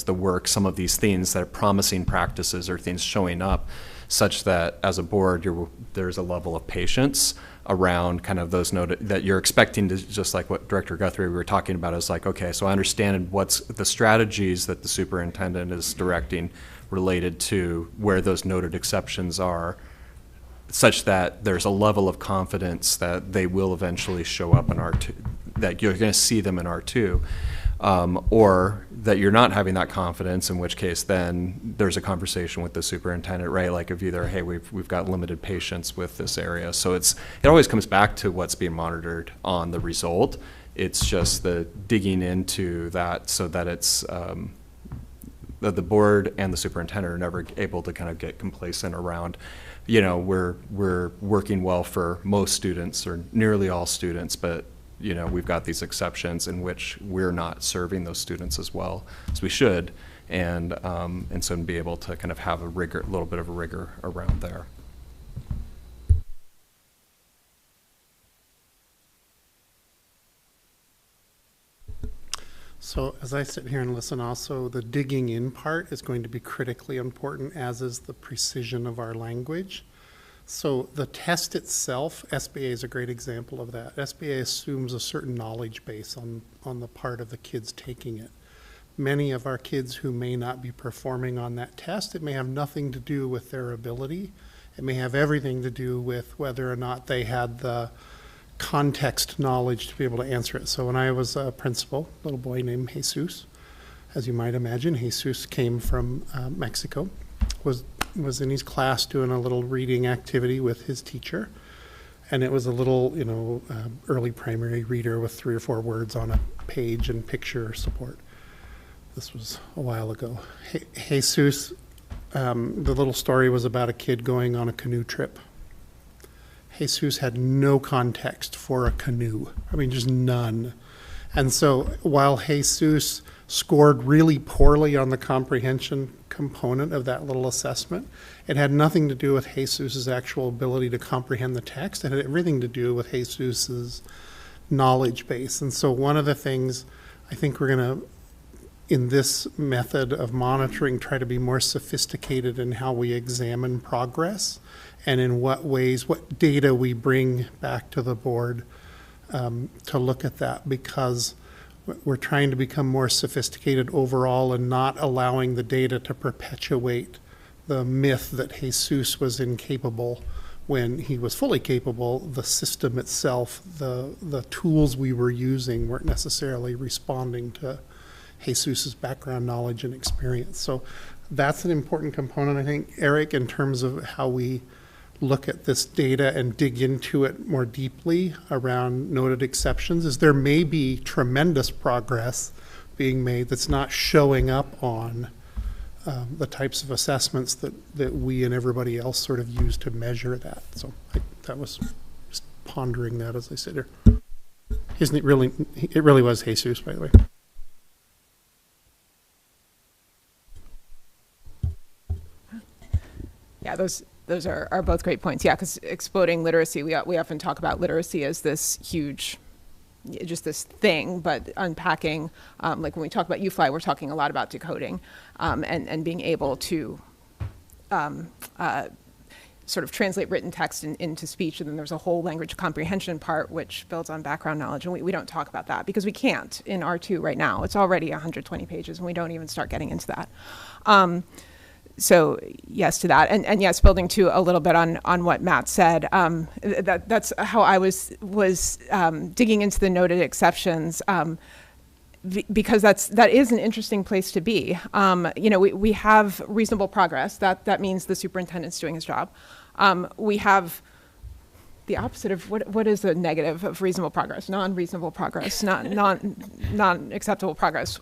work, some of these things that are promising practices or things showing up such that as a board, there's a level of patience around kind of those noted that you're expecting to, just like what Director Guthrie we were talking about, is like, okay, so I understand what's the strategies that the superintendent is directing related to where those noted exceptions are, such that there's a level of confidence that they will eventually show up in R2, that you're going to see them in R2, or that you're not having that confidence, in which case then there's a conversation with the superintendent, right? Like of either, hey, we've got limited patience with this area. So it always comes back to what's being monitored on the result. It's just the digging into that so that it's that the board and the superintendent are never able to kind of get complacent around, we're working well for most students or nearly all students, but we've got these exceptions in which we're not serving those students as well as we should, and so to be able to kind of have a little bit of a rigor around there. So as I sit here and listen, also the digging in part is going to be critically important, as is the precision of our language. So the test itself, SBA is a great example of that. SBA assumes a certain knowledge base on the part of the kids taking it. Many of our kids who may not be performing on that test, it may have nothing to do with their ability. It may have everything to do with whether or not they had the context knowledge to be able to answer it. So when I was a principal, a little boy named Jesus, as you might imagine, Jesus came from Mexico, was in his class doing a little reading activity with his teacher, and it was a little, early primary reader with 3 or 4 words on a page and picture support. This was a while ago. Jesus, the little story was about a kid going on a canoe trip. Jesus had no context for a canoe. I mean, just none. And so while Jesus scored really poorly on the comprehension component of that little assessment, it had nothing to do with Jesus's actual ability to comprehend the text. It had everything to do with Jesus's knowledge base. And so one of the things I think we're going to in this method of monitoring, try to be more sophisticated in how we examine progress and in what ways, what data we bring back to the board to look at that, because we're trying to become more sophisticated overall and not allowing the data to perpetuate the myth that Jesus was incapable when he was fully capable. The system itself, the tools we were using weren't necessarily responding to Jesus's background knowledge and experience. So that's an important component, I think, Eric, in terms of how we look at this data and dig into it more deeply around noted exceptions, is there may be tremendous progress being made that's not showing up on the types of assessments that we and everybody else sort of use to measure that. So that was just pondering that as I sit here. It really was Jesus, by the way. Yeah, those are both great points. Yeah, because exploding literacy, we often talk about literacy as this huge, just this thing, but unpacking, like when we talk about UFly, we're talking a lot about decoding and being able to sort of translate written text into speech. And then there's a whole language comprehension part, which builds on background knowledge. And we don't talk about that because we can't in R2 right now. It's already 120 pages and we don't even start getting into that. So yes to that, and yes, building to a little bit on what Matt said. That's how I was digging into the noted exceptions, because that is an interesting place to be. We have reasonable progress. That means the superintendent's doing his job. We have the opposite of what is the negative of reasonable progress? Non-reasonable progress, non-acceptable progress,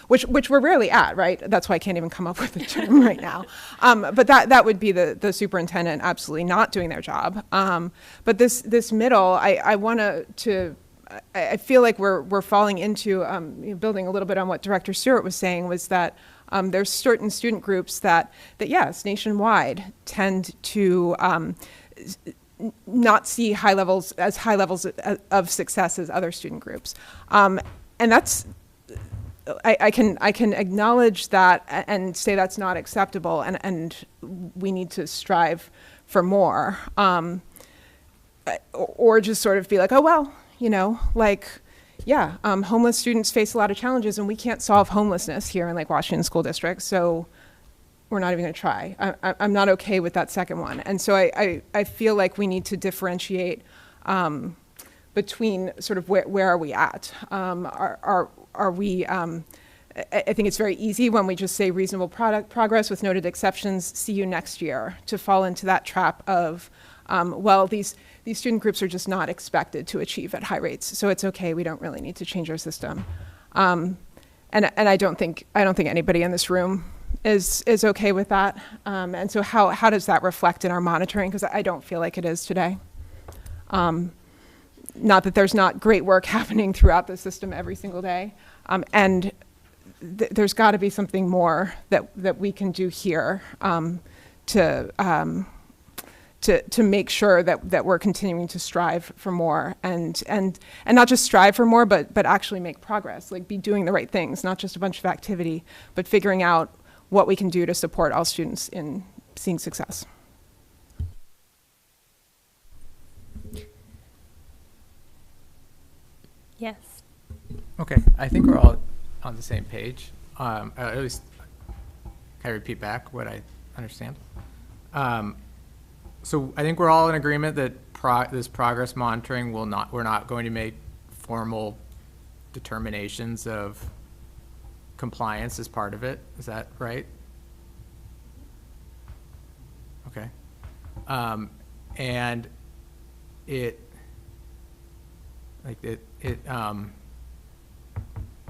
which we're rarely at, right? That's why I can't even come up with a term right now. But that would be the superintendent absolutely not doing their job. But this middle, I feel like we're falling into building a little bit on what Director Stewart was saying, was that there's certain student groups that yes, nationwide tend to not see high levels of success as other student groups, and that's I can acknowledge that and say that's not acceptable, and we need to strive for more, or just sort of be like, oh well, homeless students face a lot of challenges, and we can't solve homelessness here in Lake Washington School District, so we're not even going to try. I'm not okay with that second one. And so I feel like we need to differentiate between sort of where are we at? Are we, I think it's very easy when we just say reasonable progress with noted exceptions, see you next year, to fall into that trap of, these student groups are just not expected to achieve at high rates. So it's okay, we don't really need to change our system. And I don't think anybody in this room is okay with that. And so how does that reflect in our monitoring? Because I don't feel like it is today. Not that there's not great work happening throughout the system every single day. And there's got to be something more that we can do here to make sure that we're continuing to strive for more and not just strive for more, but actually make progress, like be doing the right things, not just a bunch of activity, but figuring out what we can do to support all students in seeing success. Yes. Okay, I think we're all on the same page. At least, can I repeat back what I understand? So I think we're all in agreement that this progress monitoring we're not going to make formal determinations of compliance as part of it. Is that right? Okay. And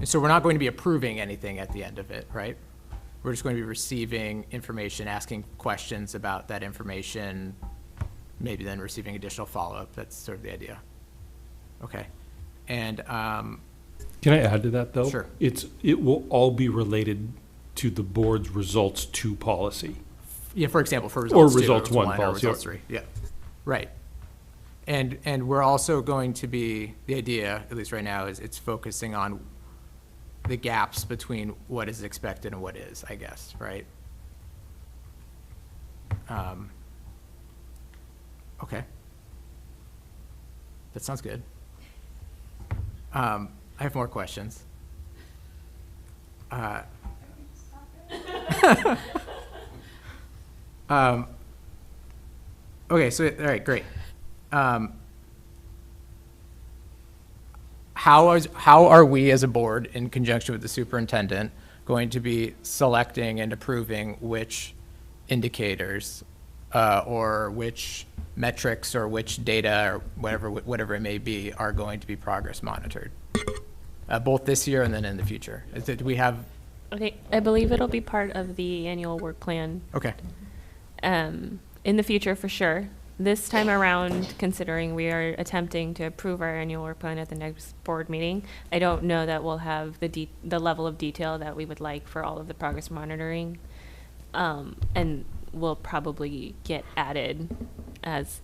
so we're not going to be approving anything at the end of it, right? We're just going to be receiving information, asking questions about that information, maybe then receiving additional follow-up. That's sort of the idea. Okay. And can I add to that, though? Sure. It will all be related to the board's results 2 policy. Yeah, for example, for results 2, results 1 or policy. results 3. Yeah, right. And we're also going to be, the idea, at least right now, is it's focusing on the gaps between what is expected and what is, I guess, right? Okay. That sounds good. I have more questions. Okay, so, all right, great. How are we as a board, in conjunction with the superintendent, going to be selecting and approving which indicators or which metrics or which data or whatever it may be are going to be progress monitored, both this year and then in the future? Do we have? Okay, I believe it'll be part of the annual work plan. Okay. In the future, for sure. This time around, considering we are attempting to approve our annual work plan at the next board meeting, I don't know that we'll have the level of detail that we would like for all of the progress monitoring, and will probably get added as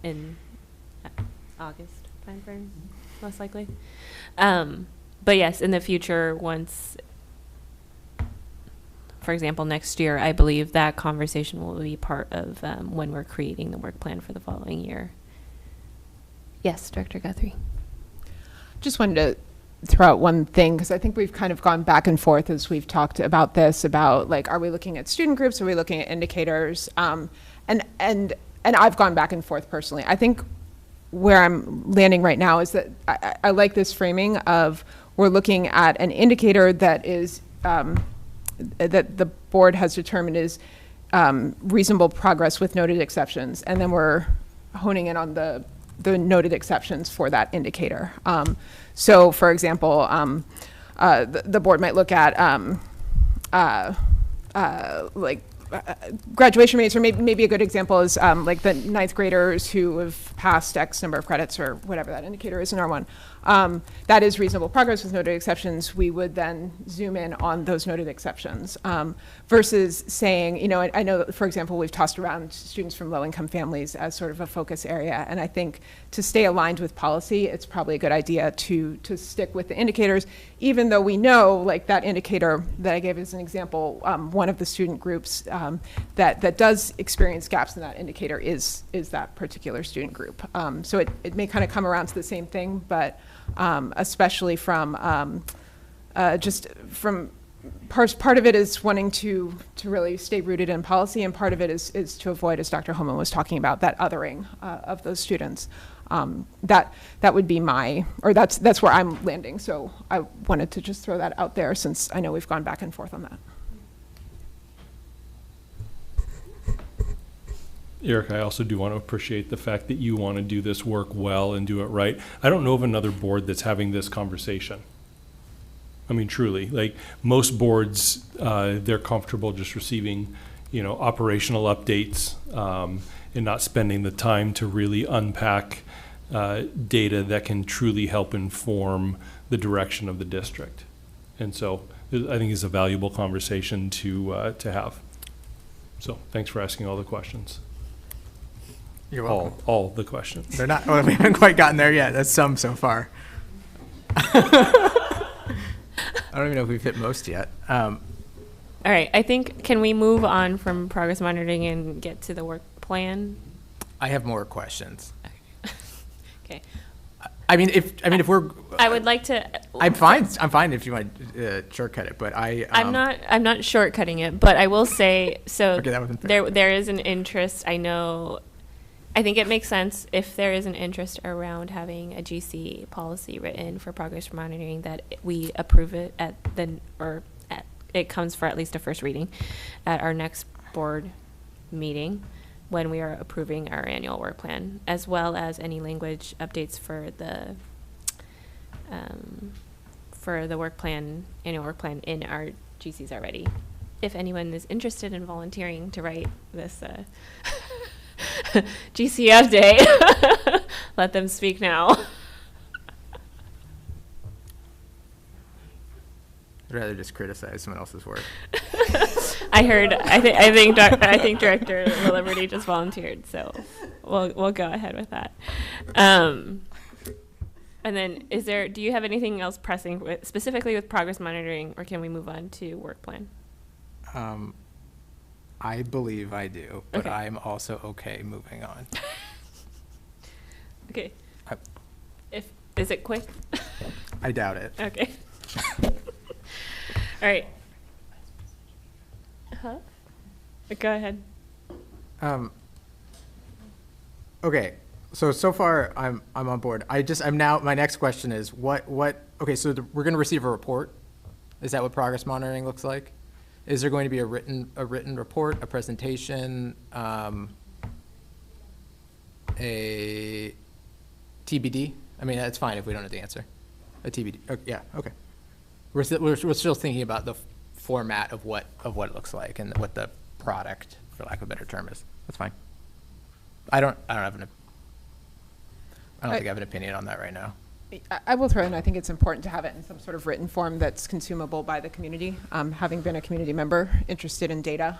in August timeframe, most likely. But yes, in the future, once, for example, next year, I believe that conversation will be part of when we're creating the work plan for the following year. Yes, Director Guthrie. Just wanted to throw out one thing, because I think we've kind of gone back and forth as we've talked about this, about like, are we looking at student groups? Are we looking at indicators? And I've gone back and forth personally. I think where I'm landing right now is that I like this framing of we're looking at an indicator that is that the board has determined is reasonable progress with noted exceptions, and then we're honing in on the noted exceptions for that indicator. So, for example, the board might look at like graduation rates, or maybe a good example is like the ninth graders who have passed X number of credits, or whatever that indicator is in R1. That is reasonable progress with noted exceptions. We would then zoom in on those noted exceptions versus saying, you know, I know that, for example, we've tossed around students from low-income families as sort of a focus area, and I think to stay aligned with policy, it's probably a good idea to stick with the indicators, even though we know, like that indicator that I gave as an example, one of the student groups that does experience gaps in that indicator is that particular student group. So it may kind of come around to the same thing, but especially from just from part of it is wanting to really stay rooted in policy, and part of it is to avoid, as Dr. Holman was talking about, that othering of those students. That would be that's where I'm landing. So I wanted to just throw that out there, since I know we've gone back and forth on that. Eric, I also do want to appreciate the fact that you want to do this work well and do it right. I don't know of another board that's having this conversation. I mean, truly, like most boards, they're comfortable just receiving, you know, operational updates and not spending the time to really unpack data that can truly help inform the direction of the district. And so I think it's a valuable conversation to have. So thanks for asking all the questions. You're welcome. All the questions. They're not, well, we haven't quite gotten there yet. That's some so far. I don't even know if we've hit most yet. All right, I think, can we move on from progress monitoring and get to the work plan? I have more questions. Okay. I mean, if we're, I would like to. I'm fine if you want to shortcut it, but I'm not shortcutting it, but I will say, so Okay, that wasn't fair. there is an interest. I think it makes sense if there is an interest around having a GC policy written for progress monitoring, that we approve it it comes for at least a first reading at our next board meeting when we are approving our annual work plan, as well as any language updates for the work plan, annual work plan in our GCs already. If anyone is interested in volunteering to write this GC update, let them speak now. I'd rather just criticize someone else's work. I think Director Liberty just volunteered, so we'll go ahead with that. And then do you have anything else pressing specifically with progress monitoring, or can we move on to work plan? I believe I do, but Okay. I'm also okay moving on. Okay. I- Is it quick? I doubt it. Okay. All right. Huh? Go ahead. Okay, so far I'm on board. I'm now, my next question is okay, so we're gonna receive a report? Is that what progress monitoring looks like? Is there going to be a written report, a presentation, a TBD? I mean, that's fine if we don't know the answer. A TBD, yeah, okay. We're still thinking about the format of what it looks like and what the product, for lack of a better term, is. That's fine. I don't think I have an opinion on that right now. I will throw in, I think it's important to have it in some sort of written form that's consumable by the community. Having been a community member interested in data,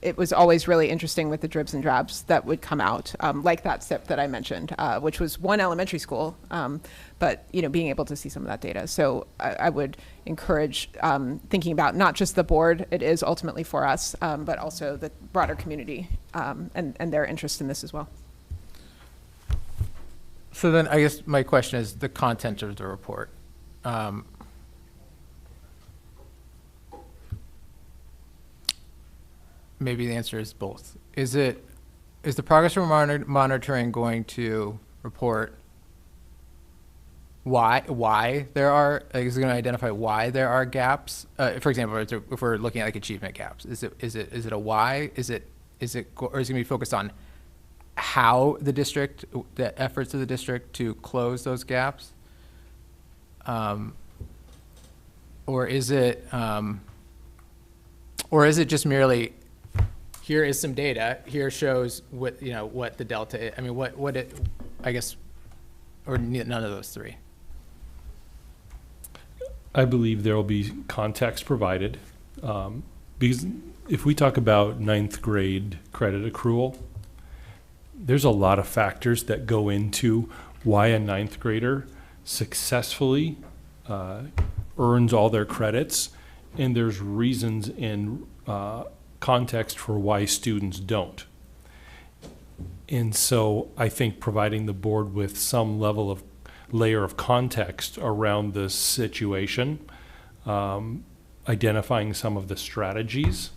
it was always really interesting with the dribs and drabs that would come out, like that SIP that I mentioned, which was one elementary school, but being able to see some of that data. So I would encourage thinking about not just the board, it is ultimately for us, but also the broader community and their interest in this as well. So then I guess my question is the content of the report. Maybe the answer is both. Is the progress we're monitoring going to report why there are, is it going to identify why there are gaps? For example, if we're looking at like achievement gaps, is it a why? Or is it going to be focused on how the efforts of the district to close those gaps? Or is it just merely, here is some data, here shows what the delta is? I mean, I guess, or none of those three? I believe there will be context provided, because if we talk about ninth grade credit accrual, there's a lot of factors that go into why a ninth grader successfully earns all their credits, and there's reasons in context for why students don't. And so I think providing the board with some layer of context around the situation, identifying some of the strategies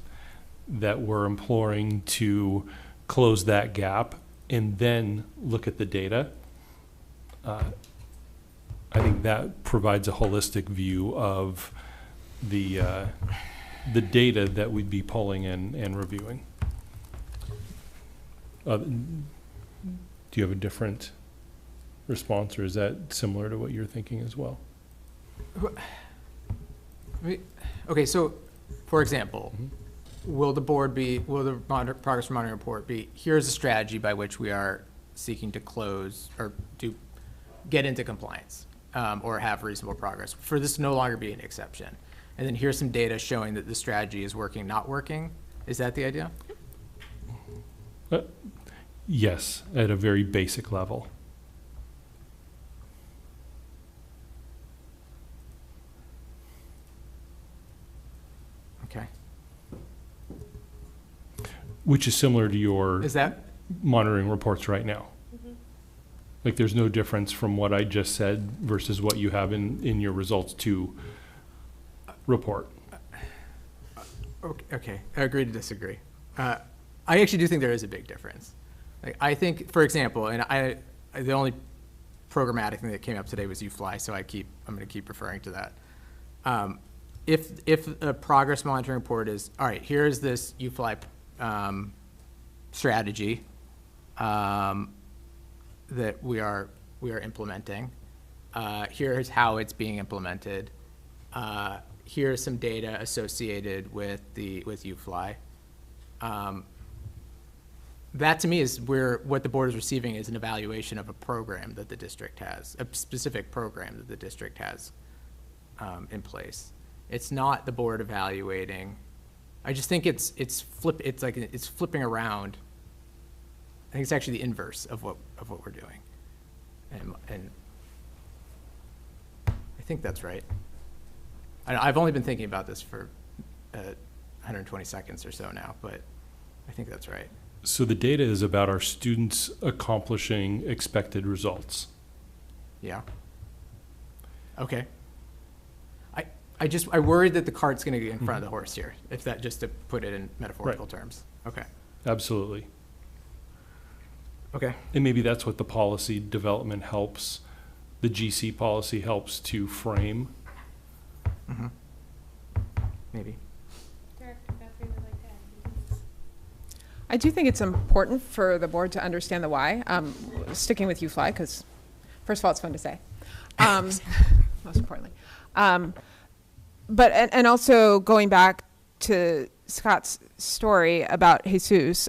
that we're employing to close that gap, and then look at the data. I think that provides a holistic view of the data that we'd be pulling in and reviewing. Do you have a different response, or is that similar to what you're thinking as well? Okay, so for example, will the progress monitoring report be, here's a strategy by which we are seeking to close or to get into compliance or have reasonable progress, for this to no longer be an exception? And then here's some data showing that the strategy is working, not working. Is that the idea? Yes, at a very basic level. Okay. Which is similar to your Is that? monitoring reports right now. Like, there's no difference from what I just said versus what you have in your results 2 report. Okay, I agree to disagree. I actually do think there is a big difference. Like, I think, for example, and the only programmatic thing that came up today was UFly, so I'm going to keep referring to that. If a progress monitoring report is, all right, here's this UFly strategy that we are implementing. Here's how it's being implemented. Here's some data associated with UFly. That to me is what the board is receiving is an evaluation of a program that the district has, a specific program that the district has in place. It's not the board evaluating. I just think it's flipping around. I think it's actually the inverse of what we're doing. And I think that's right. I've only been thinking about this for 120 seconds or so now, but I think that's right. So the data is about our students accomplishing expected results. Yeah. Okay. I worried that the cart's going to get in front of the horse here, if that, just to put it in metaphorical terms. Okay. Absolutely. Okay. And maybe that's what the policy development helps, the GC policy helps to frame. Maybe. I do think it's important for the board to understand the why. Sticking with UFly, because first of all, it's fun to say, most importantly. But also going back to Scott's story about Jesus,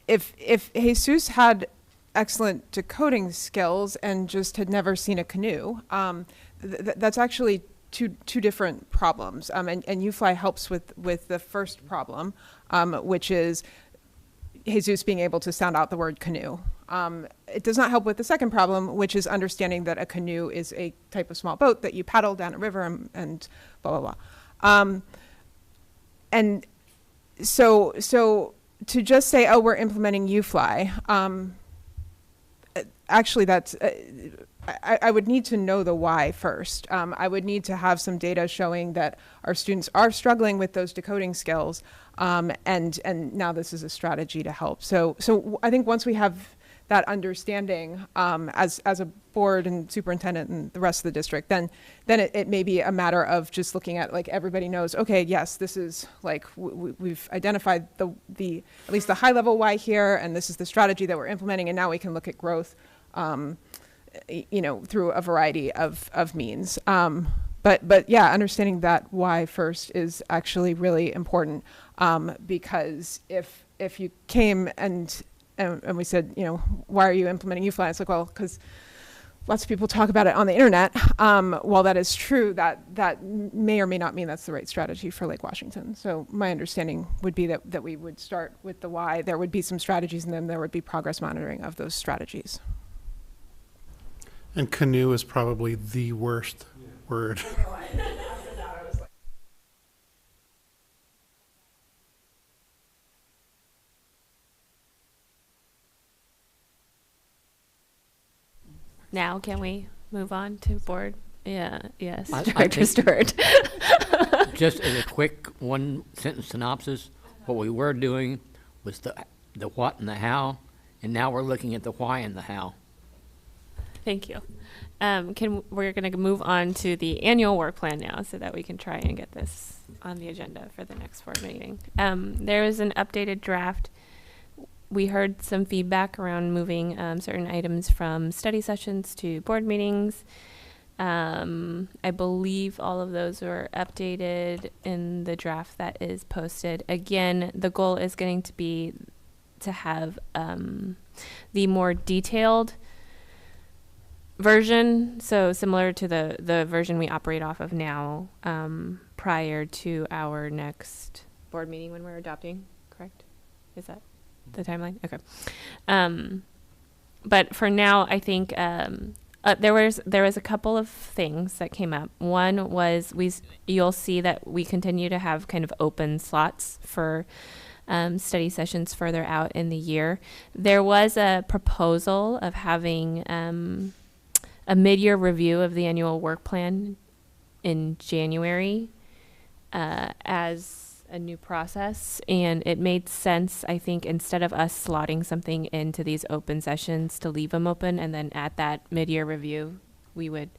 if Jesus had excellent decoding skills and just had never seen a canoe, that's actually two different problems. And UFly helps with the first problem, which is Jesus being able to sound out the word canoe. It does not help with the second problem, which is understanding that a canoe is a type of small boat that you paddle down a river and blah, blah, blah. And so to just say, oh, we're implementing UFly, actually that's, I would need to know the why first. I would need to have some data showing that our students are struggling with those decoding skills, and now this is a strategy to help. So I think once we have that understanding as a board and superintendent and the rest of the district, then it may be a matter of just looking at, like, everybody knows, okay, yes, this is like we've identified the at least the high level why here, and this is the strategy that we're implementing, and now we can look at growth, through a variety of means. But yeah, understanding that why first is actually really important, because if you came and we said, why are you implementing UFly? It's like, well, because lots of people talk about it on the internet. While that is true, that may or may not mean that's the right strategy for Lake Washington. So my understanding would be that we would start with the why. There would be some strategies, and then there would be progress monitoring of those strategies. And canoe is probably the worst word. Now, can we move on to board? Yeah, yes, I Director think- Stewart. Just as a quick one-sentence synopsis, what we were doing was the what and the how, and now we're looking at the why and the how. Thank you. We're going to move on to the annual work plan now, so that we can try and get this on the agenda for the next board meeting. There is an updated draft. We heard some feedback around moving certain items from study sessions to board meetings. I believe all of those were updated in the draft that is posted. Again, the goal is going to be to have the more detailed version, so similar to the version we operate off of now, prior to our next board meeting when we're adopting, correct? Is that the timeline? Okay. But for now, I think there was a couple of things that came up. One was you'll see that we continue to have kind of open slots for study sessions further out in the year. There was a proposal of having a mid-year review of the annual work plan in January as a new process, and it made sense, I think, instead of us slotting something into these open sessions, to leave them open, and then at that mid-year review we would,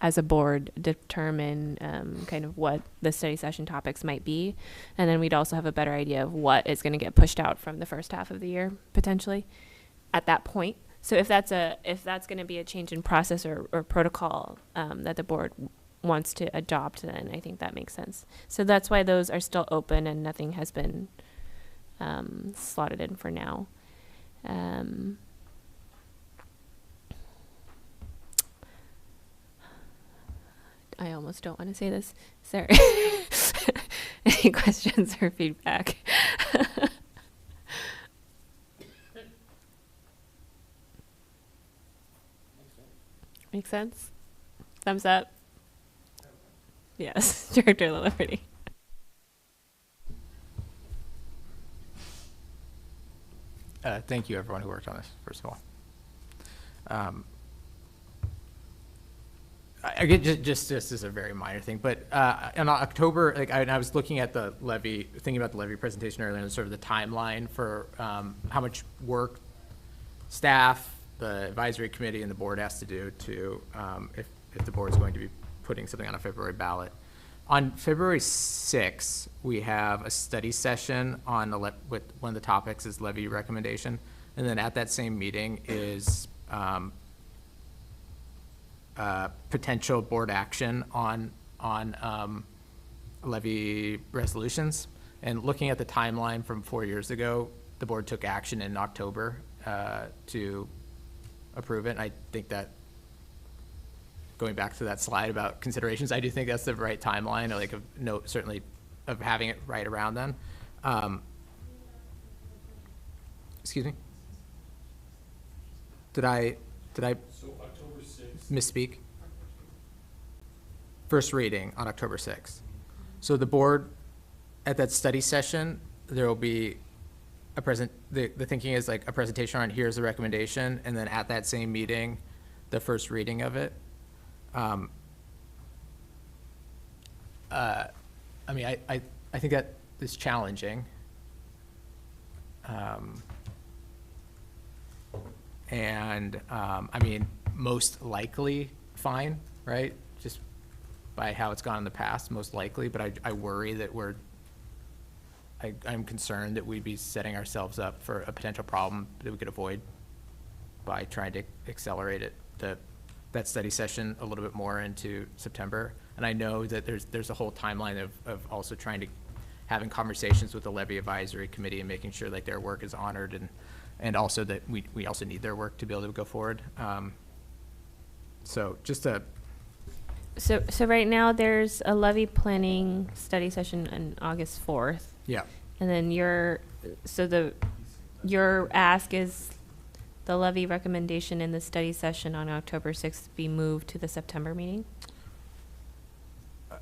as a board, determine kind of what the study session topics might be, and then we'd also have a better idea of what is going to get pushed out from the first half of the year potentially at that point. So if that's going to be a change in process or protocol that the board wants to adopt, then I think that makes sense. So that's why those are still open and nothing has been slotted in for now. I almost don't want to say this. Is there any questions or feedback? Make sense? Thumbs up? Yes, Director La Liberty. Thank you, everyone who worked on this, first of all. I get just this is a very minor thing, but in October, like I was looking at the levy, thinking about the levy presentation earlier, and sort of the timeline for how much work staff, the advisory committee, and the board has to do to if the board is going to be putting something on a February ballot. On February 6th, we have a study session on with one of the topics is levy recommendation, and then at that same meeting is potential board action on levy resolutions. And looking at the timeline from 4 years ago, the board took action in October to approve it. And I think that, going back to that slide about considerations, I do think that's the right timeline, like of note, certainly of having it right around then. Excuse me? Did I So October 6th. misspeak? First reading on October 6th. So the board, at that study session, there will be a the thinking is like a presentation on here's the recommendation, and then at that same meeting, the first reading of it. I mean, I think that is challenging. I mean, most likely fine, right? Just by how it's gone in the past, most likely, but I worry that I'm concerned that we'd be setting ourselves up for a potential problem that we could avoid by trying to accelerate it, that study session a little bit more into September. And I know that there's a whole timeline of also having conversations with the levy advisory committee and making sure like their work is honored, and also that we also need their work to be able to go forward. So just a, So right now there's a levy planning study session on August 4th. yeah. And then your ask is the levy recommendation in the study session on October 6th be moved to the September meeting?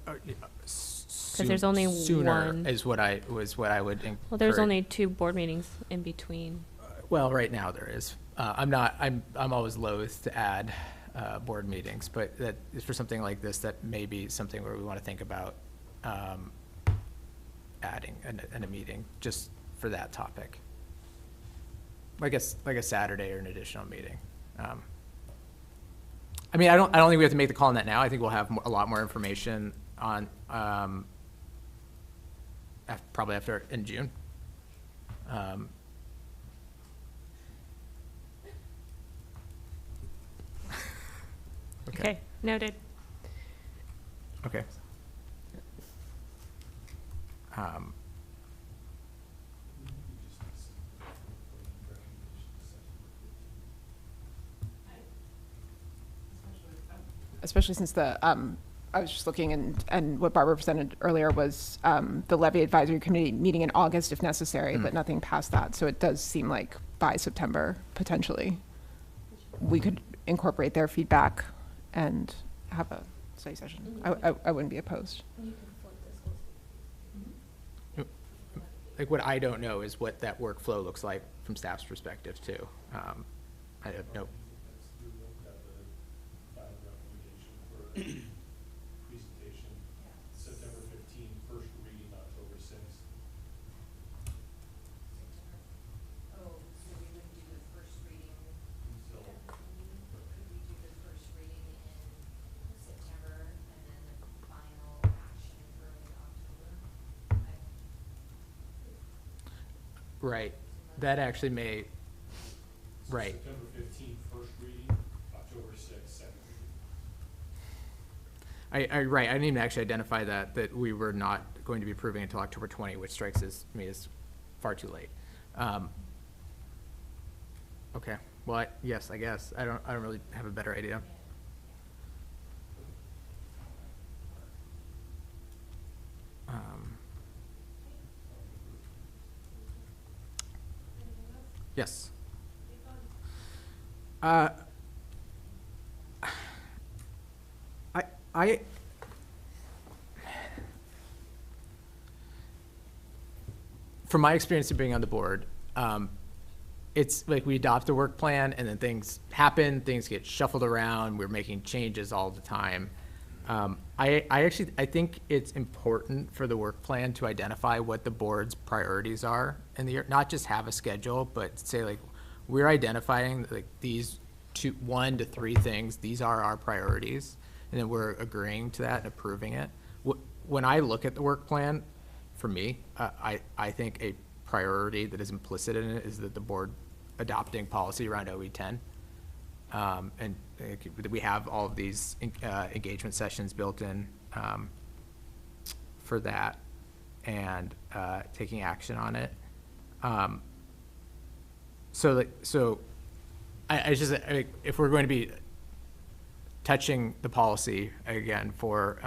Because there's only sooner one. is what I would encourage. Well, there's only 2 board meetings in between. Well, right now there is. I'm always loath to add board meetings, but that is for something like this, that may be something where we want to think about adding in a meeting just for that topic. Like a Saturday or an additional meeting. I mean, I don't think we have to make the call on that now. I think we'll have a lot more information on probably after in June. Okay, noted. Okay. Especially since I was just looking, and what Barbara presented earlier was the levy advisory committee meeting in August if necessary, but nothing past that. So it does seem like by September, potentially, we could incorporate their feedback and have a study session. I wouldn't be opposed. Like what I don't know is what that workflow looks like from staff's perspective too. I have no. Presentation, September 15th, first reading, October 6th. Oh, so we would do the first reading, So, could we do the first reading in September and then the final action in early October? Right. That actually may. Right. September 15th, first reading, October 6th, second reading. Right. I didn't even actually identify that we were not going to be approving until October 20, which strikes me as far too late. Okay. Well, yes, I guess I don't really have a better idea. Yes. From my experience of being on the board, it's like we adopt a work plan and then things happen, things get shuffled around, we're making changes all the time. I think it's important for the work plan to identify what the board's priorities are in the year, not just have a schedule, but say like, we're identifying like these 1 to 3 things, these are our priorities, and then we're agreeing to that and approving it. When I look at the work plan, for me, I think a priority that is implicit in it is that the board adopting policy around OE10. And we have all of these engagement sessions built in for that and taking action on it. So I just, if we're going to be touching the policy again for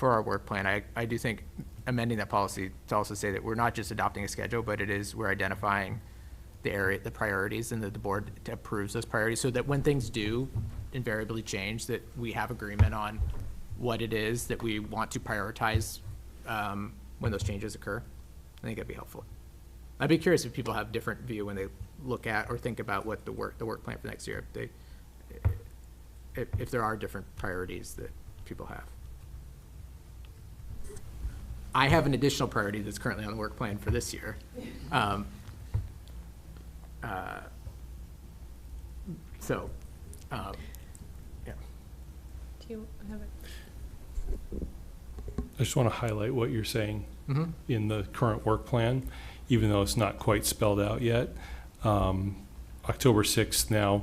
our work plan, I do think amending that policy to also say that we're not just adopting a schedule, but we're identifying the priorities, and that the board approves those priorities, so that when things do invariably change, that we have agreement on what it is that we want to prioritize when those changes occur. I think that'd be helpful. I'd be curious if people have different view when they look at or think about what the work plan for next year, if there are different priorities that people have. I have an additional priority that's currently on the work plan for this year. Yeah. Do you have I just want to highlight what you're saying in the current work plan, even though it's not quite spelled out yet. October 6th now,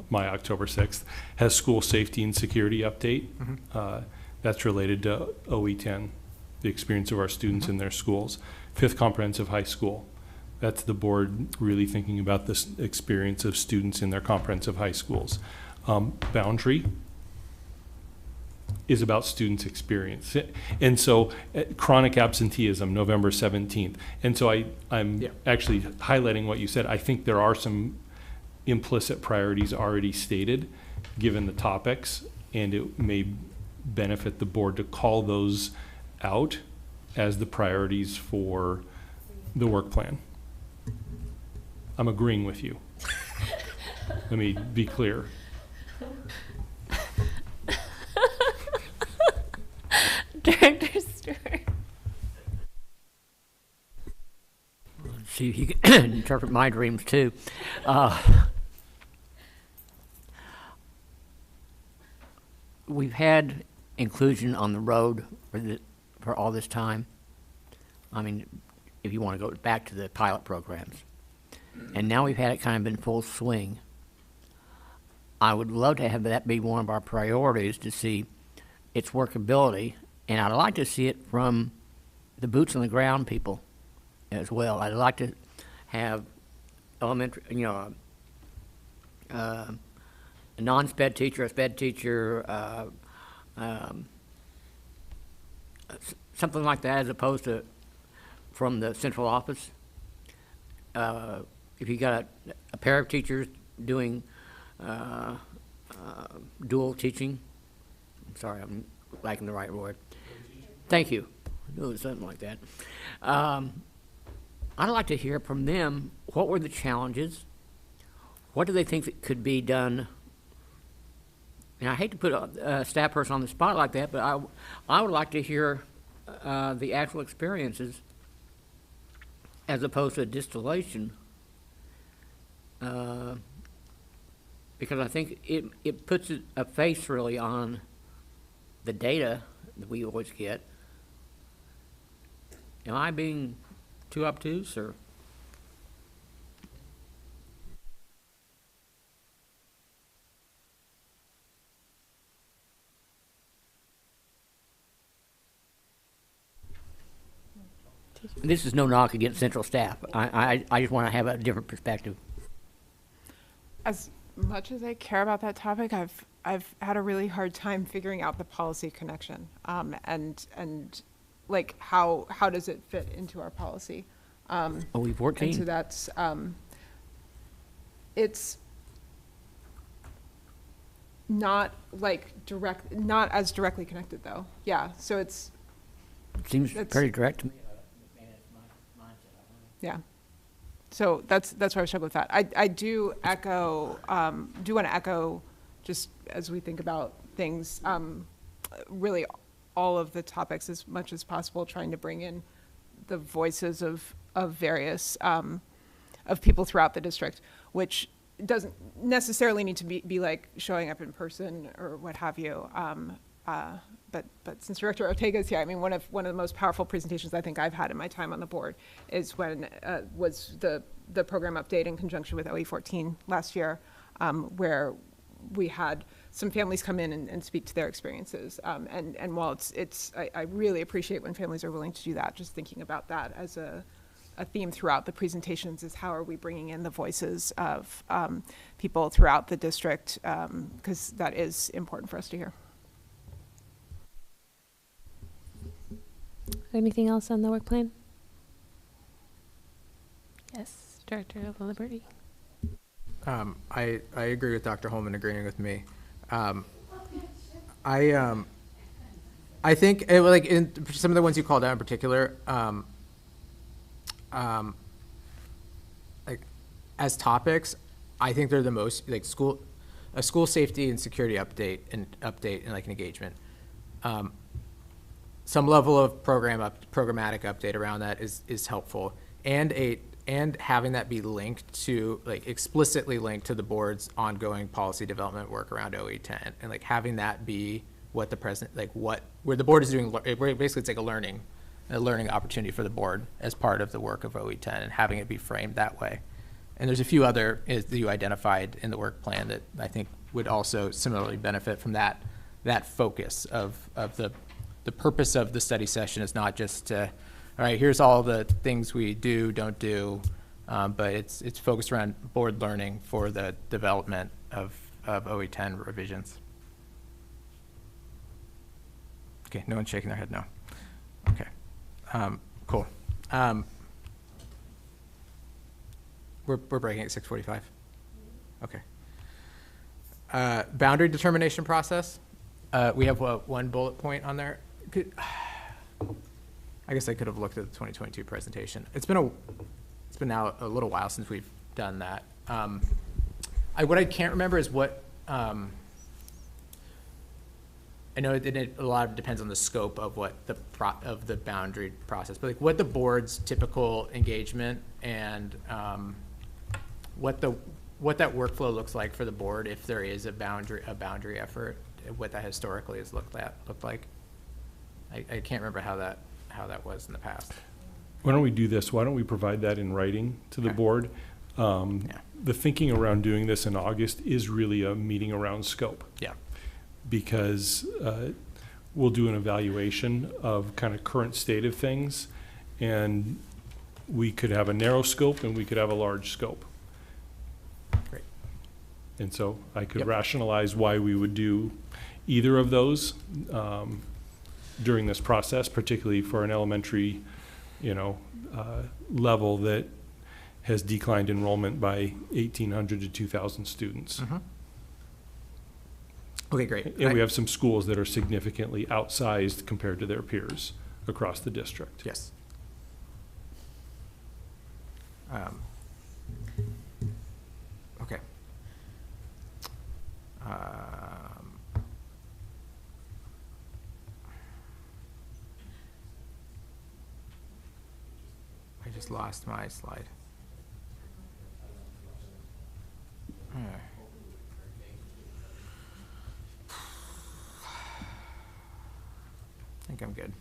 my October 6th, has school safety and security update. That's related to OE10, the experience of our students in their schools. 5th comprehensive high school. That's the board really thinking about this experience of students in their comprehensive high schools. Boundary is about students' experience. And so chronic absenteeism, November 17th. And so I'm actually highlighting what you said. I think there are some implicit priorities already stated, given the topics, and it may benefit the board to call those out as the priorities for the work plan. I'm agreeing with you. Let me be clear. Director Stewart? See if you can interpret my dreams too. We've had inclusion on the road for all this time. I mean, if you want to go back to the pilot programs. And now we've had it kind of in full swing. I would love to have that be one of our priorities, to see its workability, and I'd like to see it from the boots on the ground people as well. I'd like to have elementary, a non-SPED teacher, a SPED teacher, something like that, as opposed to from the central office. If you got a pair of teachers doing dual teaching, I'm sorry, I'm lacking the right word. Thank you. I knew it was something like that. I'd like to hear from them, what were the challenges? What do they think that could be done? And I hate to put a staff person on the spot like that, but I would like to hear the actual experiences as opposed to a distillation, because I think it puts a face really on the data that we always get. Am I being too obtuse, or? This is no knock against central staff. I just want to have a different perspective. As much as I care about that topic, I've had a really hard time figuring out the policy connection, and like how does it fit into our policy? OE14. And so that's it's Not not as directly connected though. Yeah, so it's, Seems That's- pretty direct to me. yeah. So that's where I struggle with that. I do echo, do want to echo, just as we think about things, really all of the topics as much as possible, trying to bring in the voices of various, of people throughout the district, which doesn't necessarily need to be like showing up in person or what have you. But since Director Ortega's here, I mean, one of the most powerful presentations I think I've had in my time on the board is when was the program update in conjunction with OE14 last year, where we had some families come in and speak to their experiences. And while I really appreciate when families are willing to do that, just thinking about that as a theme throughout the presentations is how are we bringing in the voices of people throughout the district, because that is important for us to hear. Anything else on the work plan? Yes, Director Liberty. I agree with Dr. Holman agreeing with me. I think like in some of the ones you called out in particular, like as topics, I think they're the most like a school safety and security update and like an engagement. Some level of programmatic update around that is helpful, and having that be linked to, like, explicitly linked to the board's ongoing policy development work around OE10, and like having that be what the president, like where the board is doing, basically it's like a learning opportunity for the board as part of the work of OE10, and having it be framed that way. And there's a few other that you identified in the work plan that I think would also similarly benefit from that focus of the purpose of the study session is not just to, all right, here's all the things we don't do, but it's focused around board learning for the development of OE10 revisions. Okay, no one's shaking their head no. Okay, cool. We're breaking at 6:45. Okay. Boundary determination process. We have one bullet point on there. I guess I could have looked at the 2022 presentation. It's been now a little while since we've done that. What I can't remember is what, I know a lot of it depends on the scope of what of the boundary process, but like what the board's typical engagement and what that workflow looks like for the board if there is a boundary effort, what that historically has looked like. I can't remember how that was in the past. Why don't we do this? Why don't we provide that in writing to the Okay. board? Yeah. The thinking around doing this in August is really a meeting around scope, Yeah. because we'll do an evaluation of kind of current state of things, and we could have a narrow scope and we could have a large scope. Great. And so I could Yep. rationalize why we would do either of those during this process, particularly for an elementary, level that has declined enrollment by 1,800 to 2,000 students. Mm-hmm. Okay, great. And we have some schools that are significantly outsized compared to their peers across the district. Yes. Okay. I just lost my slide. I think I'm good.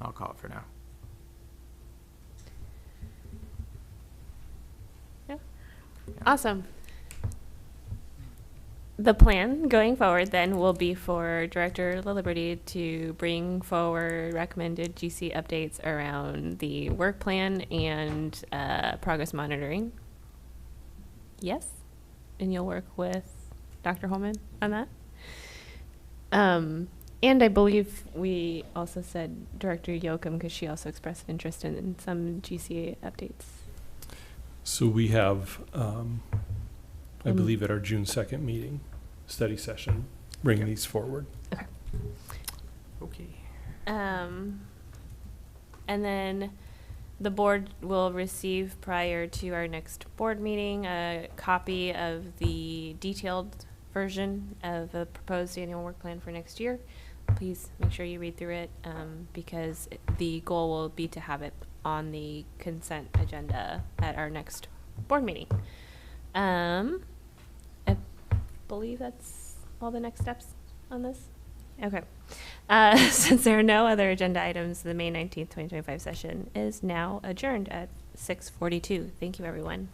I'll call it for now. Awesome. The plan going forward then will be for Director LaLiberty to bring forward recommended GC updates around the work plan and progress monitoring. Yes? And you'll work with Dr. Holman on that? And I believe we also said Director Yoakum, because she also expressed interest in some GCA updates. So we have I believe at our June 2nd meeting, study session, bring these forward. Okay. And then the board will receive prior to our next board meeting a copy of the detailed version of the proposed annual work plan for next year. Please make sure you read through it, because the goal will be to have it on the consent agenda at our next board meeting. I believe that's all the next steps on this. Okay. Since there are no other agenda items, the May 19th, 2025 session is now adjourned at 6:42. Thank you, everyone.